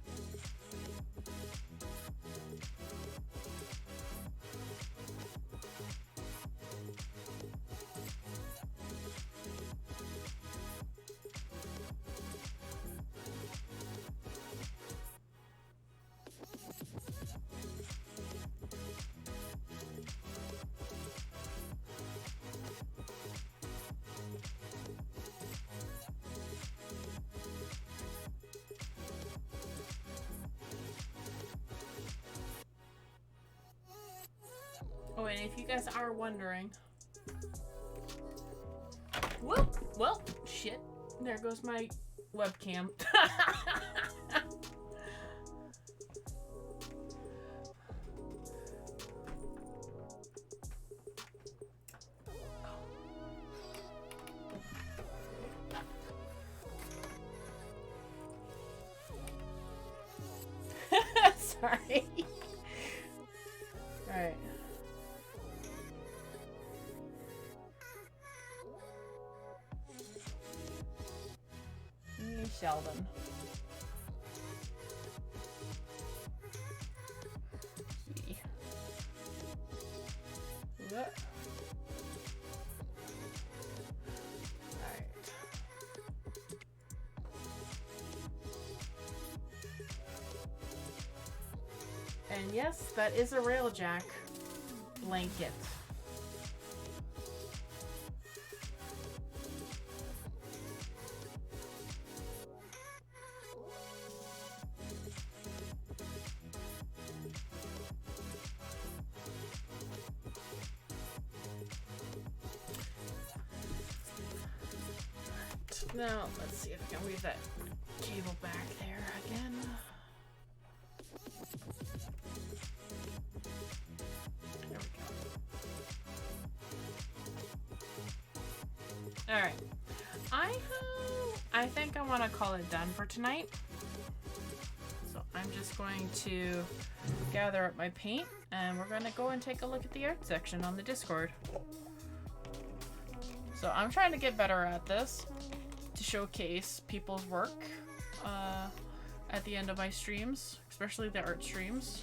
Oh, and if you guys are wondering, whoop, well, shit, there goes my webcam. Sorry. All right. Sheldon. Alright. And yes, that is a railjack blanket. Now, let's see if I can weave that cable back there again. There we go. Alright. I think I want to call it done for tonight. So I'm just going to gather up my paint and we're going to go and take a look at the art section on the Discord. So I'm trying to get better at this, to showcase people's work at the end of my streams, especially the art streams.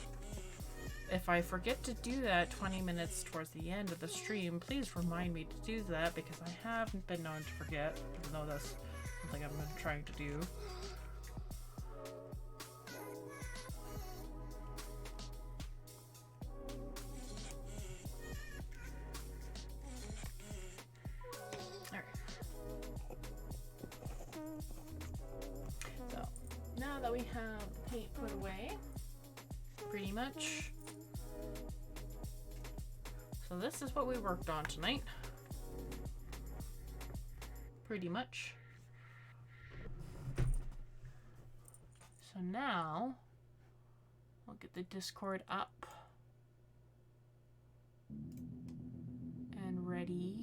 If I forget to do that 20 minutes towards the end of the stream, please remind me to do that because I have been known to forget, even though that's something I've been trying to do. Now that we have the paint put away, pretty much. So this is what we worked on tonight. Pretty much. So now, I'll get the Discord up. And ready.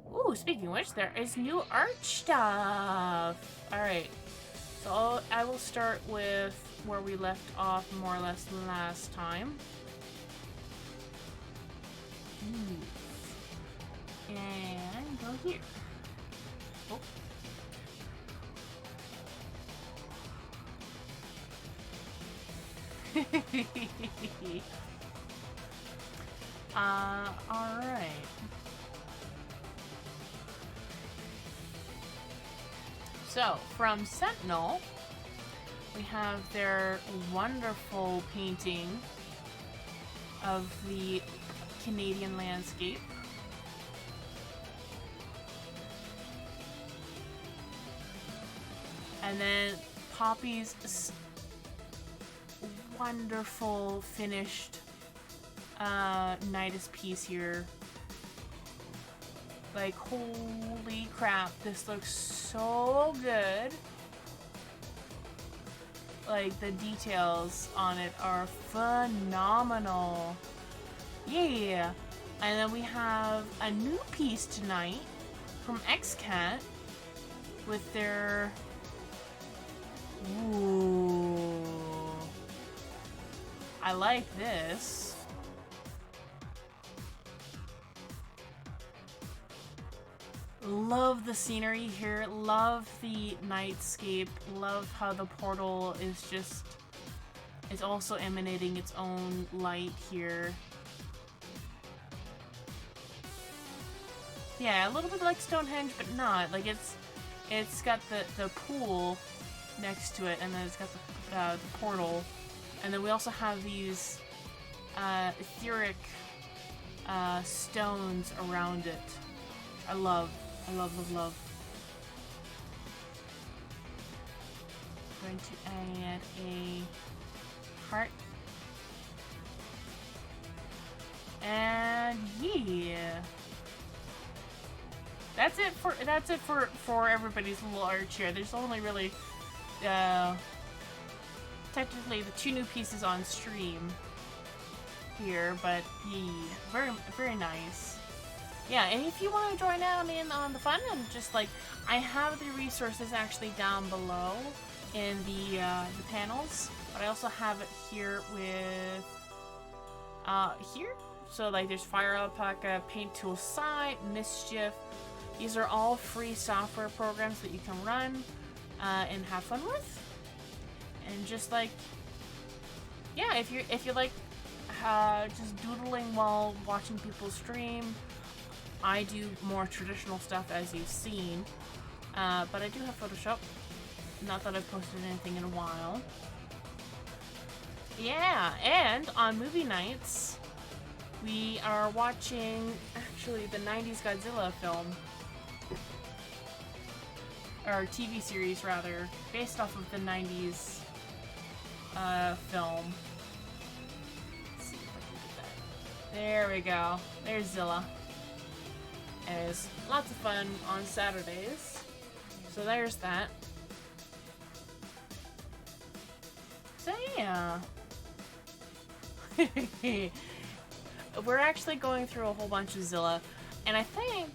Ooh, speaking of which, there is new art stuff. Alright, so I will start with where we left off more or less last time. And go here. Oh. Alright. So, from Sentinel, we have their wonderful painting of the Canadian landscape. And then Poppy's wonderful finished Nidus piece here. Like, holy crap, this looks so good. Like, the details on it are phenomenal. Yeah. And then we have a new piece tonight from XCat with their... Ooh. I like this. Love the scenery here. Love the nightscape. Love how the portal is just... is also emanating its own light here. Yeah, a little bit like Stonehenge, but not. Like, it's got the pool next to it, and then it's got the portal. And then we also have these etheric stones around it. I love, love, love. Going to add a heart. And yeah. That's it for everybody's little art here. There's only really technically the 2 new pieces on stream here, but yeah, very nice. Yeah, and if you want to join in on the fun and just like, I have the resources actually down below in the panels, but I also have it here with here. So like, there's Fire Alpaca, Paint Tool Site, Mischief. These are all free software programs that you can run and have fun with. And just like, yeah, if you like just doodling while watching people stream, I do more traditional stuff as you've seen, but I do have Photoshop. Not that I've posted anything in a while. Yeah, and on movie nights, we are watching actually the 90s Godzilla film. Or TV series, rather, based off of the 90s film. Let's see if I can get that. There we go. There's Zilla. And it's lots of fun on Saturdays. So there's that. So yeah. We're actually going through a whole bunch of Zilla. And I think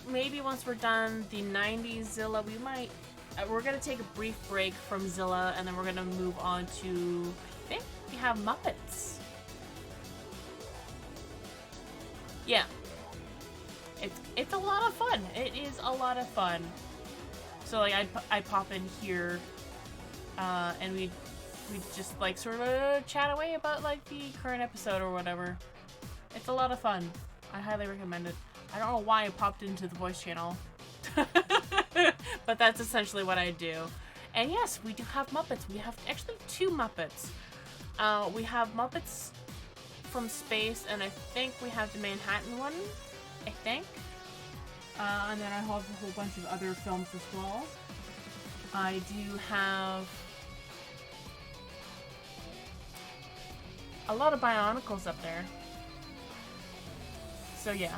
maybe once we're done the 90s Zilla, we might... we're going to take a brief break from Zilla, and then we're going to move on to... I think we have Muppets. Yeah. It's a lot of fun. It is a lot of fun. So, like, I'd pop in here, and we'd just, like, sort of chat away about, like, the current episode or whatever. It's a lot of fun. I highly recommend it. I don't know why I popped into the voice channel. But that's essentially what I do. And yes, we do have Muppets. We have actually 2 Muppets. We have Muppets from space, and I think we have the Manhattan one. I think. And then I have a whole bunch of other films as well. I do have a lot of Bionicles up there. So yeah.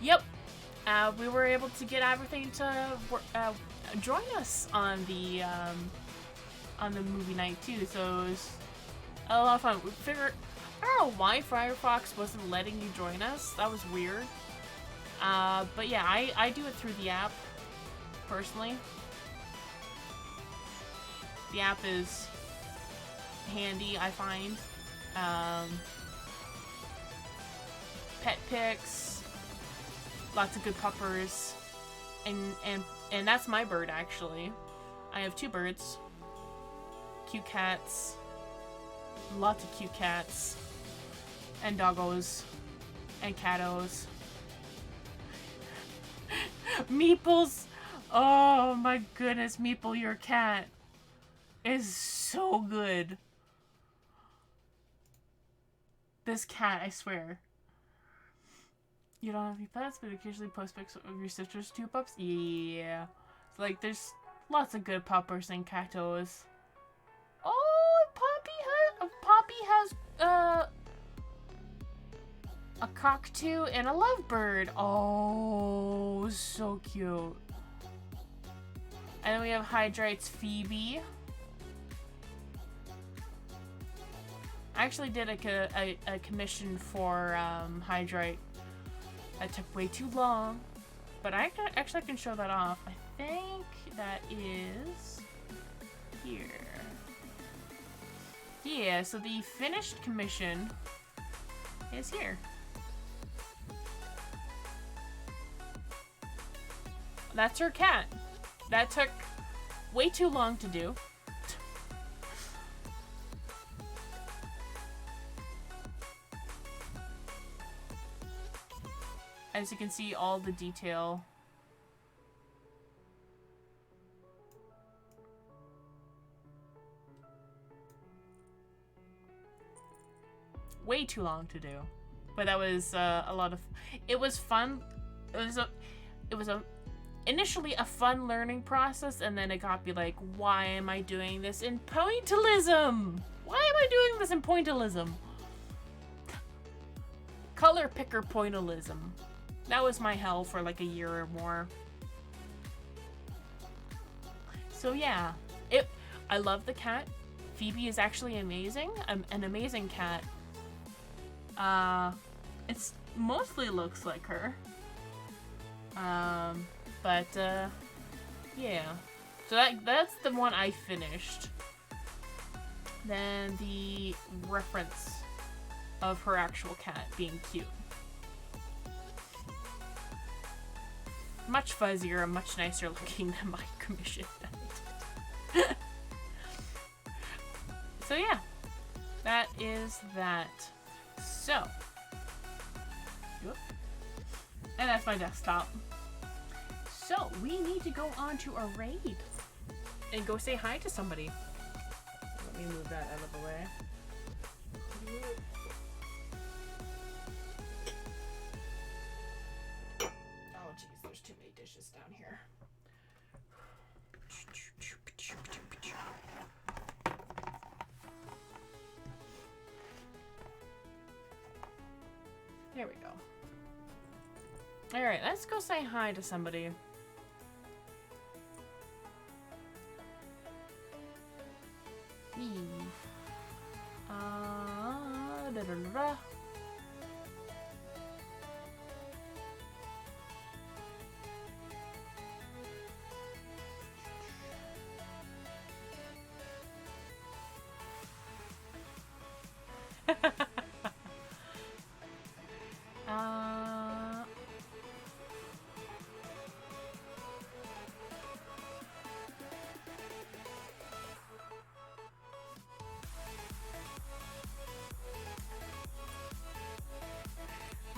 Yep. We were able to get everything to join us on the movie night too, so it was a lot of fun. We figured, I don't know why Firefox wasn't letting you join us. That was weird. But yeah, I do it through the app, personally. The app is handy, I find. Pet pics, lots of good puppers, and that's my bird actually. I have 2 birds, cute cats, lots of cute cats, and doggos, and cattos. Meeples, oh my goodness, Meeple, your cat is so good. This cat, I swear. You don't have any pets, but occasionally post pics of your sister's 2 pups? Yeah. So, like, there's lots of good puppers and catos. Oh, Poppy has, a cockatoo and a lovebird. Oh, so cute. And then we have Hydrite's Phoebe. I actually did a commission for Hydrite. That took way too long, but I can show that off. I think that is here. Yeah, so the finished commission is here. That's her cat. That took way too long to do. As you can see, all the detail. Way too long to do, but that was a lot of. It was fun. It was initially a fun learning process, and then it got me like, why am I doing this in pointillism? Why am I doing this in pointillism? Color picker pointillism. That was my hell for like a year or more. So yeah, I love the cat. Phoebe is actually amazing. An amazing cat. It's mostly looks like her. But yeah. So that's the one I finished. Then the reference of her actual cat being cute. Much fuzzier and much nicer looking than my commission. So yeah, that is that. So, and that's my desktop. So we need to go on to a raid and go say hi to somebody. Let me move that out of the way. Oh geez, there's too many dishes down here. There we go. Alright, let's go say hi to somebody. Da da da.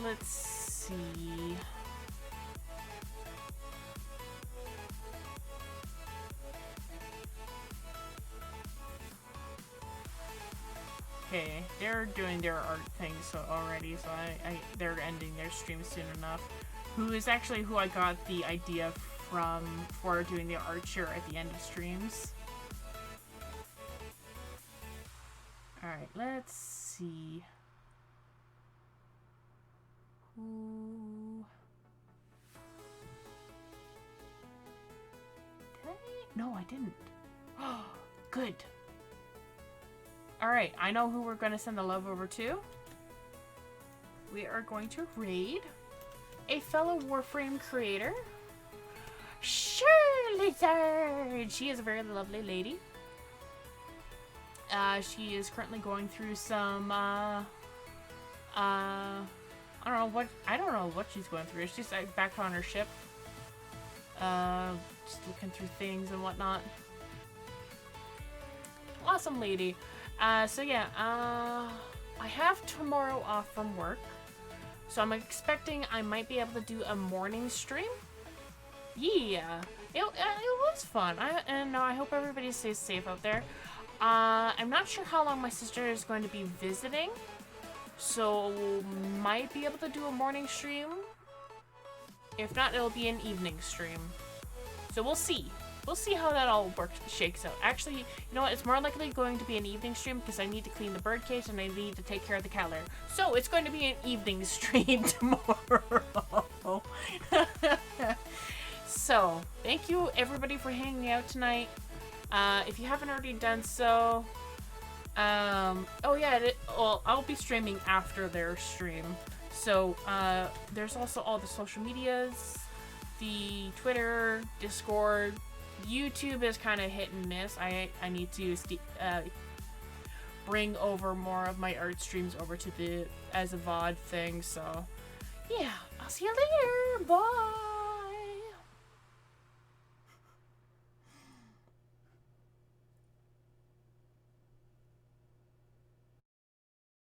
Let's see. Okay, they're doing their art thing already, so they're ending their stream soon enough. Who I got the idea from for doing the art share at the end of streams. Alright, let's see. Who... Did I? No, I didn't. Oh, good. Alright, I know who we're going to send the love over to. We are going to raid a fellow Warframe creator, Shirley. She is a very lovely lady. She is currently going through some, I don't know what she's going through. She's like back on her ship. Just looking through things and whatnot. Awesome lady. So yeah, I have tomorrow off from work. So I'm expecting I might be able to do a morning stream. Yeah. It was fun. I hope everybody stays safe out there. I'm not sure how long my sister is going to be visiting. So might be able to do a morning stream. If not, it'll be an evening stream. So we'll see. We'll see how that all shakes out. Actually, you know what? It's more likely going to be an evening stream because I need to clean the birdcage and I need to take care of the cat litter. So it's going to be an evening stream tomorrow. So, thank you everybody for hanging out tonight. If you haven't already done so, oh yeah, well, I'll be streaming after their stream. So, there's also all the social medias, the Twitter, Discord. YouTube is kind of hit and miss. I need to bring over more of my art streams over to the as a VOD thing. So, yeah, I'll see you later. Bye.